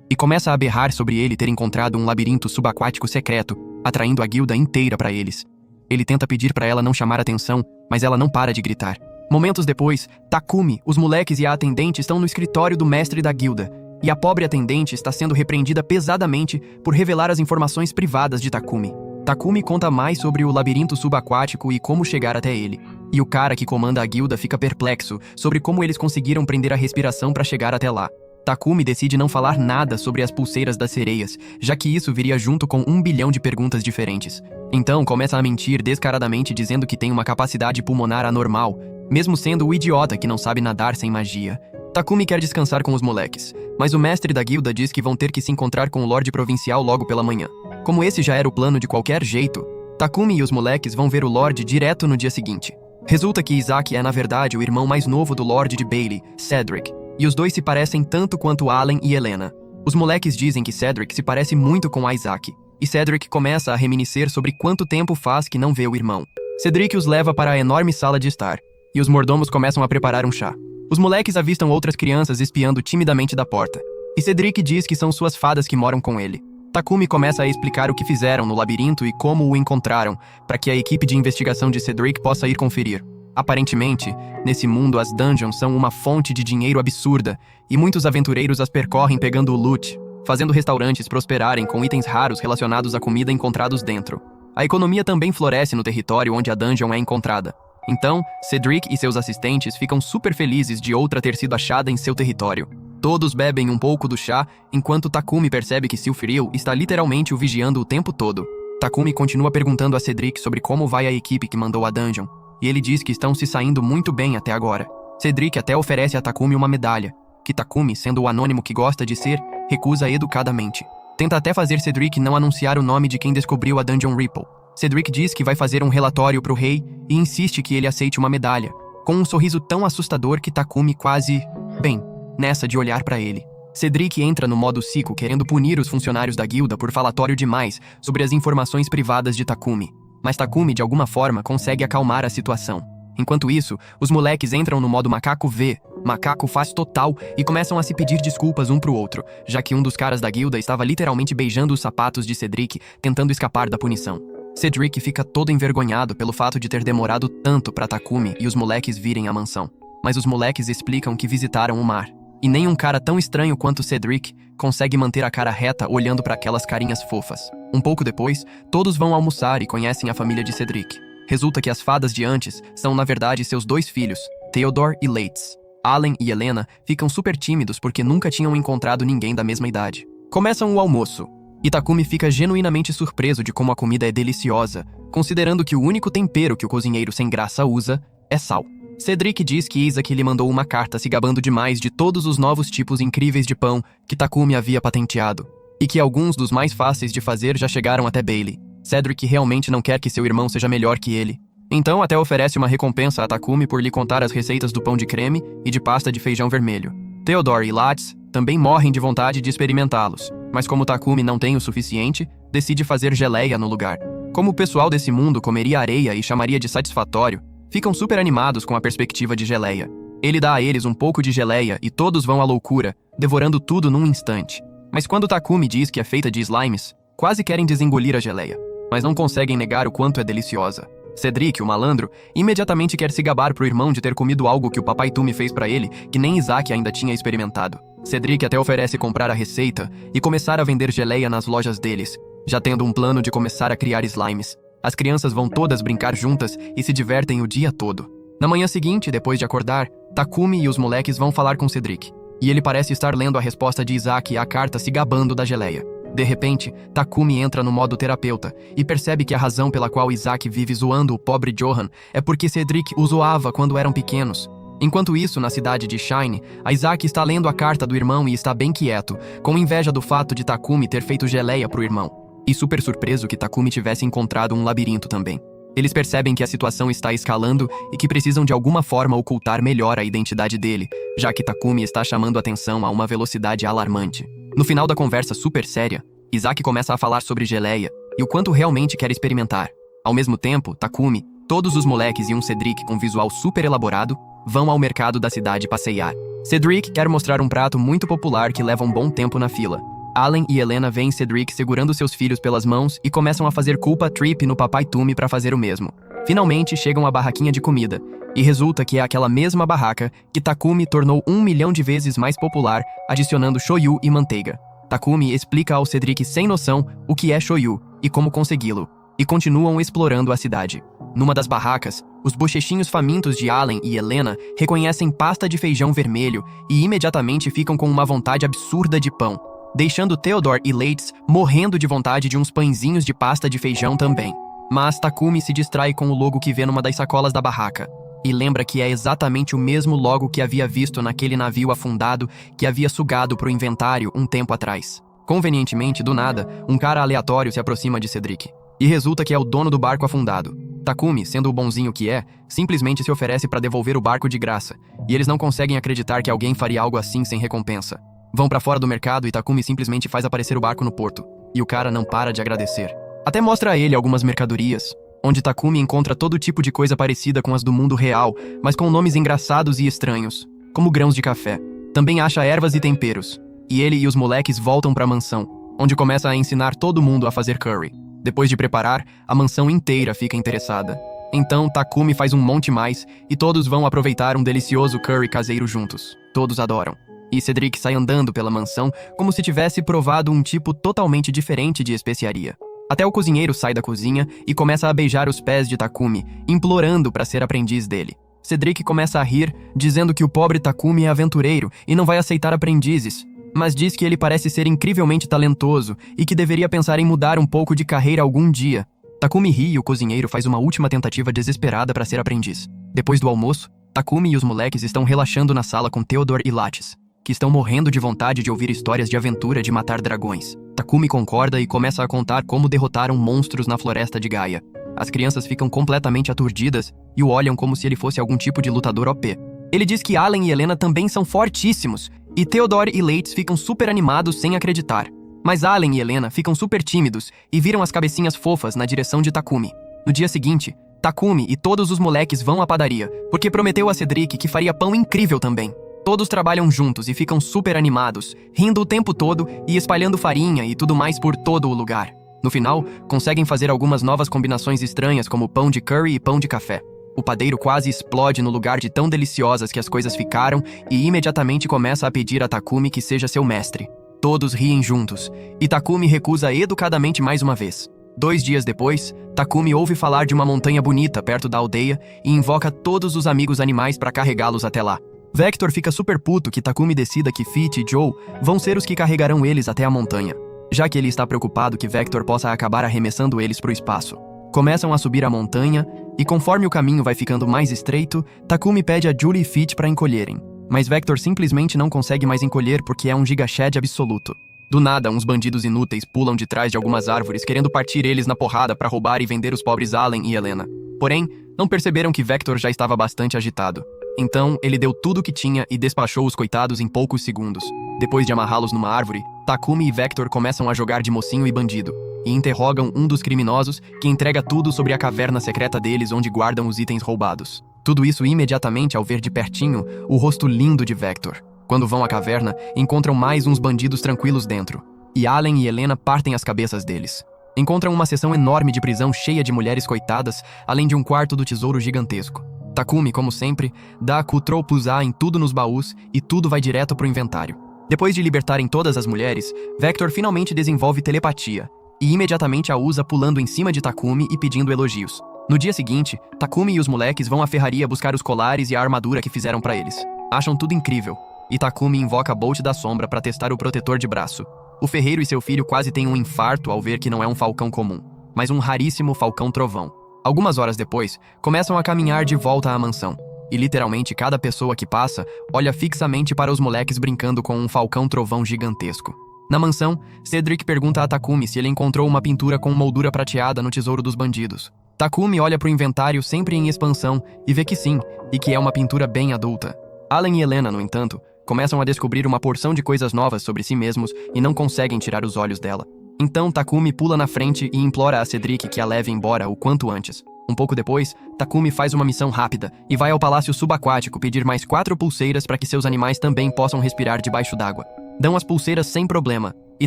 e começa a berrar sobre ele ter encontrado um labirinto subaquático secreto, atraindo a guilda inteira para eles. Ele tenta pedir para ela não chamar atenção, mas ela não para de gritar. Momentos depois, Takumi, os moleques e a atendente estão no escritório do mestre da guilda, e a pobre atendente está sendo repreendida pesadamente por revelar as informações privadas de Takumi. Takumi conta mais sobre o labirinto subaquático e como chegar até ele. E o cara que comanda a guilda fica perplexo sobre como eles conseguiram prender a respiração para chegar até lá. Takumi decide não falar nada sobre as pulseiras das sereias, já que isso viria junto com 1 bilhão de perguntas diferentes. Então começa a mentir descaradamente dizendo que tem uma capacidade pulmonar anormal, mesmo sendo o idiota que não sabe nadar sem magia. Takumi quer descansar com os moleques, mas o mestre da guilda diz que vão ter que se encontrar com o Lorde Provincial logo pela manhã. Como esse já era o plano de qualquer jeito, Takumi e os moleques vão ver o Lorde direto no dia seguinte. Resulta que Isaac é na verdade o irmão mais novo do Lorde de Bailey, Cedric, e os dois se parecem tanto quanto Allen e Helena. Os moleques dizem que Cedric se parece muito com Isaac, e Cedric começa a reminiscer sobre quanto tempo faz que não vê o irmão. Cedric os leva para a enorme sala de estar, e os mordomos começam a preparar um chá. Os moleques avistam outras crianças espiando timidamente da porta, e Cedric diz que são suas fadas que moram com ele. Takumi começa a explicar o que fizeram no labirinto e como o encontraram, para que a equipe de investigação de Cedric possa ir conferir. Aparentemente, nesse mundo as dungeons são uma fonte de dinheiro absurda, e muitos aventureiros as percorrem pegando o loot, fazendo restaurantes prosperarem com itens raros relacionados à comida encontrados dentro. A economia também floresce no território onde a dungeon é encontrada. Então, Cedric e seus assistentes ficam super felizes de outra ter sido achada em seu território. Todos bebem um pouco do chá, enquanto Takumi percebe que Silphril está literalmente o vigiando o tempo todo. Takumi continua perguntando a Cedric sobre como vai a equipe que mandou a dungeon, e ele diz que estão se saindo muito bem até agora. Cedric até oferece a Takumi uma medalha, que Takumi, sendo o anônimo que gosta de ser, recusa educadamente. Tenta até fazer Cedric não anunciar o nome de quem descobriu a Dungeon Ripple. Cedric diz que vai fazer um relatório pro rei e insiste que ele aceite uma medalha, com um sorriso tão assustador que Takumi quase... bem, nessa de olhar pra ele. Cedric entra no modo Sico querendo punir os funcionários da guilda por falatório demais sobre as informações privadas de Takumi. Mas Takumi, de alguma forma, consegue acalmar a situação. Enquanto isso, os moleques entram no modo macaco V, macaco faz total, e começam a se pedir desculpas um pro outro, já que um dos caras da guilda estava literalmente beijando os sapatos de Cedric, tentando escapar da punição. Cedric fica todo envergonhado pelo fato de ter demorado tanto pra Takumi e os moleques virem à mansão. Mas os moleques explicam que visitaram o mar. E nem um cara tão estranho quanto Cedric consegue manter a cara reta olhando para aquelas carinhas fofas. Um pouco depois, todos vão almoçar e conhecem a família de Cedric. Resulta que as fadas de antes são, na verdade, seus 2 filhos, Theodore e Lates. Allen e Helena ficam super tímidos porque nunca tinham encontrado ninguém da mesma idade. Começam o almoço. E Takumi fica genuinamente surpreso de como a comida é deliciosa, considerando que o único tempero que o cozinheiro sem graça usa é sal. Cedric diz que Isaac lhe mandou uma carta se gabando demais de todos os novos tipos incríveis de pão que Takumi havia patenteado, e que alguns dos mais fáceis de fazer já chegaram até Bailey. Cedric realmente não quer que seu irmão seja melhor que ele. Então até oferece uma recompensa a Takumi por lhe contar as receitas do pão de creme e de pasta de feijão vermelho. Theodore e Lates também morrem de vontade de experimentá-los, mas como Takumi não tem o suficiente, decide fazer geleia no lugar. Como o pessoal desse mundo comeria areia e chamaria de satisfatório, ficam super animados com a perspectiva de geleia. Ele dá a eles um pouco de geleia e todos vão à loucura, devorando tudo num instante. Mas quando Takumi diz que é feita de slimes, quase querem desengolir a geleia, mas não conseguem negar o quanto é deliciosa. Cedric, o malandro, imediatamente quer se gabar pro irmão de ter comido algo que o papai Tumi fez pra ele, que nem Isaac ainda tinha experimentado. Cedric até oferece comprar a receita e começar a vender geleia nas lojas deles, já tendo um plano de começar a criar slimes. As crianças vão todas brincar juntas e se divertem o dia todo. Na manhã seguinte, depois de acordar, Takumi e os moleques vão falar com Cedric, e ele parece estar lendo a resposta de Isaac à carta se gabando da geleia. De repente, Takumi entra no modo terapeuta e percebe que a razão pela qual Isaac vive zoando o pobre Johan é porque Cedric o zoava quando eram pequenos. Enquanto isso, na cidade de Shine, Isaac está lendo a carta do irmão e está bem quieto, com inveja do fato de Takumi ter feito geleia pro irmão. E super surpreso que Takumi tivesse encontrado um labirinto também. Eles percebem que a situação está escalando e que precisam de alguma forma ocultar melhor a identidade dele, já que Takumi está chamando atenção a uma velocidade alarmante. No final da conversa super séria, Isaac começa a falar sobre geleia e o quanto realmente quer experimentar. Ao mesmo tempo, Takumi, todos os moleques e um Cedric com visual super elaborado vão ao mercado da cidade passear. Cedric quer mostrar um prato muito popular que leva um bom tempo na fila. Allen e Helena veem Cedric segurando seus filhos pelas mãos e começam a fazer culpa trip no papai Tumi para fazer o mesmo. Finalmente chegam à barraquinha de comida, e resulta que é aquela mesma barraca que Takumi tornou 1 milhão de vezes mais popular, adicionando shoyu e manteiga. Takumi explica ao Cedric sem noção o que é shoyu e como consegui-lo, e continuam explorando a cidade. Numa das barracas, os bochechinhos famintos de Allen e Helena reconhecem pasta de feijão vermelho e imediatamente ficam com uma vontade absurda de pão, deixando Theodore e Lates morrendo de vontade de uns pãezinhos de pasta de feijão também. Mas Takumi se distrai com o logo que vê numa das sacolas da barraca, e lembra que é exatamente o mesmo logo que havia visto naquele navio afundado que havia sugado pro inventário um tempo atrás. Convenientemente, do nada, um cara aleatório se aproxima de Cedric, e resulta que é o dono do barco afundado. Takumi, sendo o bonzinho que é, simplesmente se oferece para devolver o barco de graça, e eles não conseguem acreditar que alguém faria algo assim sem recompensa. Vão pra fora do mercado e Takumi simplesmente faz aparecer o barco no porto, e o cara não para de agradecer. Até mostra a ele algumas mercadorias, onde Takumi encontra todo tipo de coisa parecida com as do mundo real, mas com nomes engraçados e estranhos, como grãos de café. Também acha ervas e temperos, e ele e os moleques voltam pra mansão, onde começa a ensinar todo mundo a fazer curry. Depois de preparar, a mansão inteira fica interessada. Então Takumi faz um monte mais, e todos vão aproveitar um delicioso curry caseiro juntos. Todos adoram. E Cedric sai andando pela mansão como se tivesse provado um tipo totalmente diferente de especiaria. Até o cozinheiro sai da cozinha e começa a beijar os pés de Takumi, implorando para ser aprendiz dele. Cedric começa a rir, dizendo que o pobre Takumi é aventureiro e não vai aceitar aprendizes, mas diz que ele parece ser incrivelmente talentoso e que deveria pensar em mudar um pouco de carreira algum dia. Takumi ri e o cozinheiro faz uma última tentativa desesperada para ser aprendiz. Depois do almoço, Takumi e os moleques estão relaxando na sala com Theodore e Lates, que estão morrendo de vontade de ouvir histórias de aventura de matar dragões. Takumi concorda e começa a contar como derrotaram monstros na floresta de Gaia. As crianças ficam completamente aturdidas e o olham como se ele fosse algum tipo de lutador OP. Ele diz que Allen e Helena também são fortíssimos, e Theodore e Lates ficam super animados sem acreditar. Mas Allen e Helena ficam super tímidos e viram as cabecinhas fofas na direção de Takumi. No dia seguinte, Takumi e todos os moleques vão à padaria, porque prometeu a Cedric que faria pão incrível também. Todos trabalham juntos e ficam super animados, rindo o tempo todo e espalhando farinha e tudo mais por todo o lugar. No final, conseguem fazer algumas novas combinações estranhas como pão de curry e pão de café. O padeiro quase explode no lugar de tão deliciosas que as coisas ficaram e imediatamente começa a pedir a Takumi que seja seu mestre. Todos riem juntos, e Takumi recusa educadamente mais uma vez. 2 dias depois, Takumi ouve falar de uma montanha bonita perto da aldeia e invoca todos os amigos animais para carregá-los até lá. Vector fica super puto que Takumi decida que Fit e Joe vão ser os que carregarão eles até a montanha, já que ele está preocupado que Vector possa acabar arremessando eles para o espaço. Começam a subir a montanha, e conforme o caminho vai ficando mais estreito, Takumi pede a Julie e Fit para encolherem. Mas Vector simplesmente não consegue mais encolher porque é um Giga Chad absoluto. Do nada, uns bandidos inúteis pulam de trás de algumas árvores querendo partir eles na porrada para roubar e vender os pobres Allen e Helena. Porém, não perceberam que Vector já estava bastante agitado. Então, ele deu tudo o que tinha e despachou os coitados em poucos segundos. Depois de amarrá-los numa árvore, Takumi e Vector começam a jogar de mocinho e bandido, e interrogam um dos criminosos, que entrega tudo sobre a caverna secreta deles onde guardam os itens roubados. Tudo isso imediatamente ao ver de pertinho o rosto lindo de Vector. Quando vão à caverna, encontram mais uns bandidos tranquilos dentro, e Allen e Helena partem as cabeças deles. Encontram uma seção enorme de prisão cheia de mulheres coitadas, além de um quarto do tesouro gigantesco. Takumi, como sempre, dá Ctrl plus A em tudo nos baús e tudo vai direto pro inventário. Depois de libertarem todas as mulheres, Vector finalmente desenvolve telepatia, e imediatamente a usa pulando em cima de Takumi e pedindo elogios. No dia seguinte, Takumi e os moleques vão à ferraria buscar os colares e a armadura que fizeram pra eles. Acham tudo incrível, e Takumi invoca Bolt da Sombra pra testar o protetor de braço. O ferreiro e seu filho quase têm um infarto ao ver que não é um falcão comum, mas um raríssimo falcão trovão. Algumas horas depois, começam a caminhar de volta à mansão, e literalmente cada pessoa que passa olha fixamente para os moleques brincando com um falcão trovão gigantesco. Na mansão, Cedric pergunta a Takumi se ele encontrou uma pintura com moldura prateada no tesouro dos bandidos. Takumi olha pro inventário sempre em expansão e vê que sim, e que é uma pintura bem adulta. Allen e Helena, no entanto, começam a descobrir uma porção de coisas novas sobre si mesmos e não conseguem tirar os olhos dela. Então Takumi pula na frente e implora a Cedric que a leve embora o quanto antes. Um pouco depois, Takumi faz uma missão rápida e vai ao palácio subaquático pedir mais 4 pulseiras para que seus animais também possam respirar debaixo d'água. Dão as pulseiras sem problema, e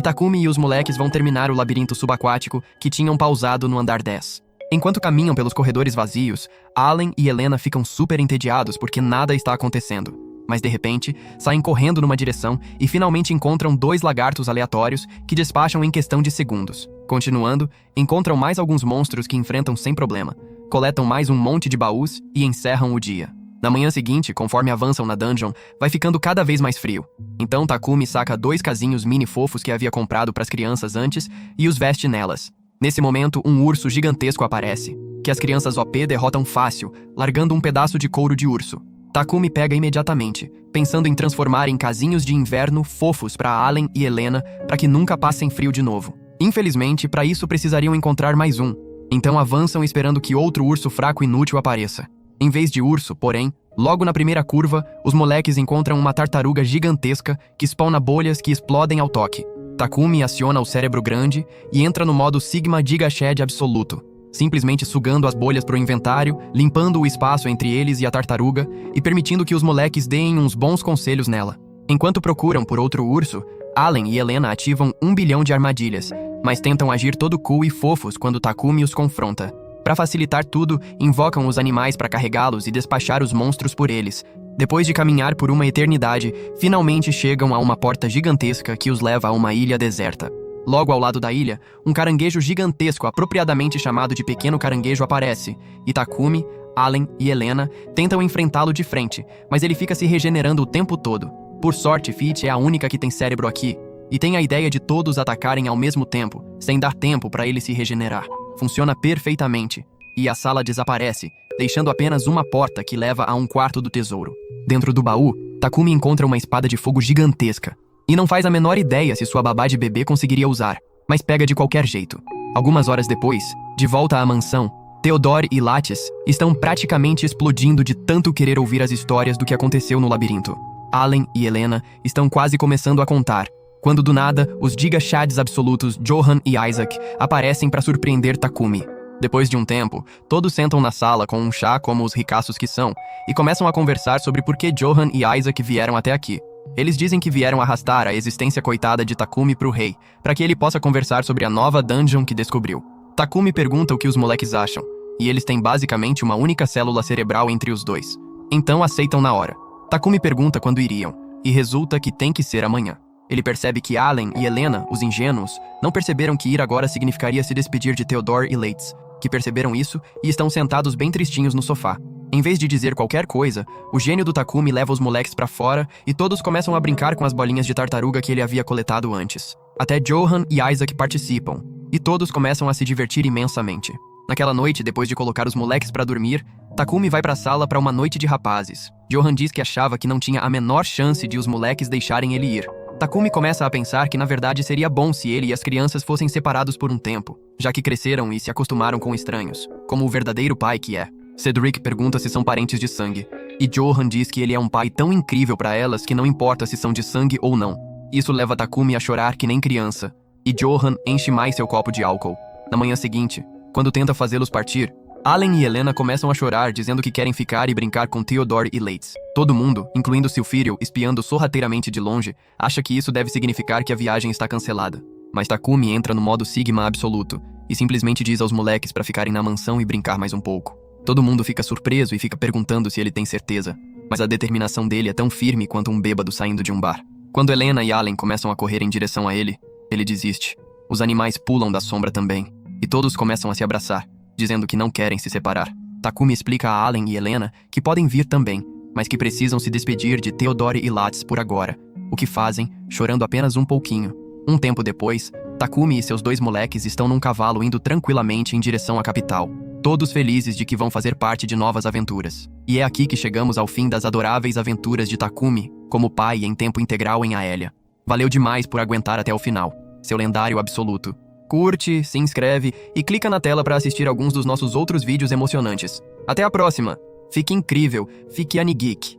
Takumi e os moleques vão terminar o labirinto subaquático que tinham pausado no andar 10. Enquanto caminham pelos corredores vazios, Allen e Helena ficam super entediados porque nada está acontecendo. Mas de repente, saem correndo numa direção e finalmente encontram 2 lagartos aleatórios que despacham em questão de segundos. Continuando, encontram mais alguns monstros que enfrentam sem problema, coletam mais um monte de baús e encerram o dia. Na manhã seguinte, conforme avançam na dungeon, vai ficando cada vez mais frio. Então Takumi saca 2 casinhos mini fofos que havia comprado para as crianças antes e os veste nelas. Nesse momento, um urso gigantesco aparece, que as crianças OP derrotam fácil, largando um pedaço de couro de urso. Takumi pega imediatamente, pensando em transformar em casinhos de inverno fofos para Allen e Helena para que nunca passem frio de novo. Infelizmente, para isso precisariam encontrar mais um. Então avançam esperando que outro urso fraco inútil apareça. Em vez de urso, porém, logo na primeira curva, os moleques encontram uma tartaruga gigantesca que spawna bolhas que explodem ao toque. Takumi aciona o cérebro grande e entra no modo Sigma Giga Chad absoluto, simplesmente sugando as bolhas pro inventário, limpando o espaço entre eles e a tartaruga e permitindo que os moleques deem uns bons conselhos nela. Enquanto procuram por outro urso, Allen e Helena ativam 1 bilhão de armadilhas, mas tentam agir todo cool e fofos quando Takumi os confronta. Para facilitar tudo, invocam os animais para carregá-los e despachar os monstros por eles. Depois de caminhar por uma eternidade, finalmente chegam a uma porta gigantesca que os leva a uma ilha deserta. Logo ao lado da ilha, um caranguejo gigantesco apropriadamente chamado de Pequeno Caranguejo aparece, e Takumi, Allen e Helena tentam enfrentá-lo de frente, mas ele fica se regenerando o tempo todo. Por sorte, Fit é a única que tem cérebro aqui, e tem a ideia de todos atacarem ao mesmo tempo, sem dar tempo para ele se regenerar. Funciona perfeitamente, e a sala desaparece, deixando apenas uma porta que leva a um quarto do tesouro. Dentro do baú, Takumi encontra uma espada de fogo gigantesca, e não faz a menor ideia se sua babá de bebê conseguiria usar, mas pega de qualquer jeito. Algumas horas depois, de volta à mansão, Theodore e Lattes estão praticamente explodindo de tanto querer ouvir as histórias do que aconteceu no labirinto. Allen e Helena estão quase começando a contar, quando do nada, os Giga Chads absolutos Johan e Isaac aparecem para surpreender Takumi. Depois de um tempo, todos sentam na sala com um chá como os ricaços que são, e começam a conversar sobre por que Johan e Isaac vieram até aqui. Eles dizem que vieram arrastar a existência coitada de Takumi pro rei, para que ele possa conversar sobre a nova dungeon que descobriu. Takumi pergunta o que os moleques acham, e eles têm basicamente uma única célula cerebral entre os dois. Então aceitam na hora. Takumi pergunta quando iriam, e resulta que tem que ser amanhã. Ele percebe que Allen e Helena, os ingênuos, não perceberam que ir agora significaria se despedir de Theodore e Leitz, que perceberam isso e estão sentados bem tristinhos no sofá. Em vez de dizer qualquer coisa, o gênio do Takumi leva os moleques pra fora e todos começam a brincar com as bolinhas de tartaruga que ele havia coletado antes. Até Johan e Isaac participam, e todos começam a se divertir imensamente. Naquela noite, depois de colocar os moleques pra dormir, Takumi vai pra sala pra uma noite de rapazes. Johan diz que achava que não tinha a menor chance de os moleques deixarem ele ir. Takumi começa a pensar que na verdade seria bom se ele e as crianças fossem separados por um tempo, já que cresceram e se acostumaram com estranhos, como o verdadeiro pai que é. Cedric pergunta se são parentes de sangue, e Johan diz que ele é um pai tão incrível pra elas que não importa se são de sangue ou não. Isso leva Takumi a chorar que nem criança, e Johan enche mais seu copo de álcool. Na manhã seguinte, quando tenta fazê-los partir, Allen e Helena começam a chorar, dizendo que querem ficar e brincar com Theodore e Leitz. Todo mundo, incluindo Silfírio, espiando sorrateiramente de longe, acha que isso deve significar que a viagem está cancelada. Mas Takumi entra no modo Sigma absoluto e simplesmente diz aos moleques para ficarem na mansão e brincar mais um pouco. Todo mundo fica surpreso e fica perguntando se ele tem certeza, mas a determinação dele é tão firme quanto um bêbado saindo de um bar. Quando Helena e Allen começam a correr em direção a ele desiste. Os animais pulam da sombra também, e todos começam a se abraçar, dizendo que não querem se separar. Takumi explica a Allen e Helena que podem vir também, mas que precisam se despedir de Theodore e Leitz por agora, o que fazem, chorando apenas um pouquinho. Um tempo depois, Takumi e seus 2 moleques estão num cavalo indo tranquilamente em direção à capital, todos felizes de que vão fazer parte de novas aventuras. E é aqui que chegamos ao fim das adoráveis aventuras de Takumi, como pai em tempo integral em Aelia. Valeu demais por aguentar até o final, seu lendário absoluto. Curte, se inscreve e clica na tela para assistir alguns dos nossos outros vídeos emocionantes. Até a próxima! Fique incrível, fique Anigeek!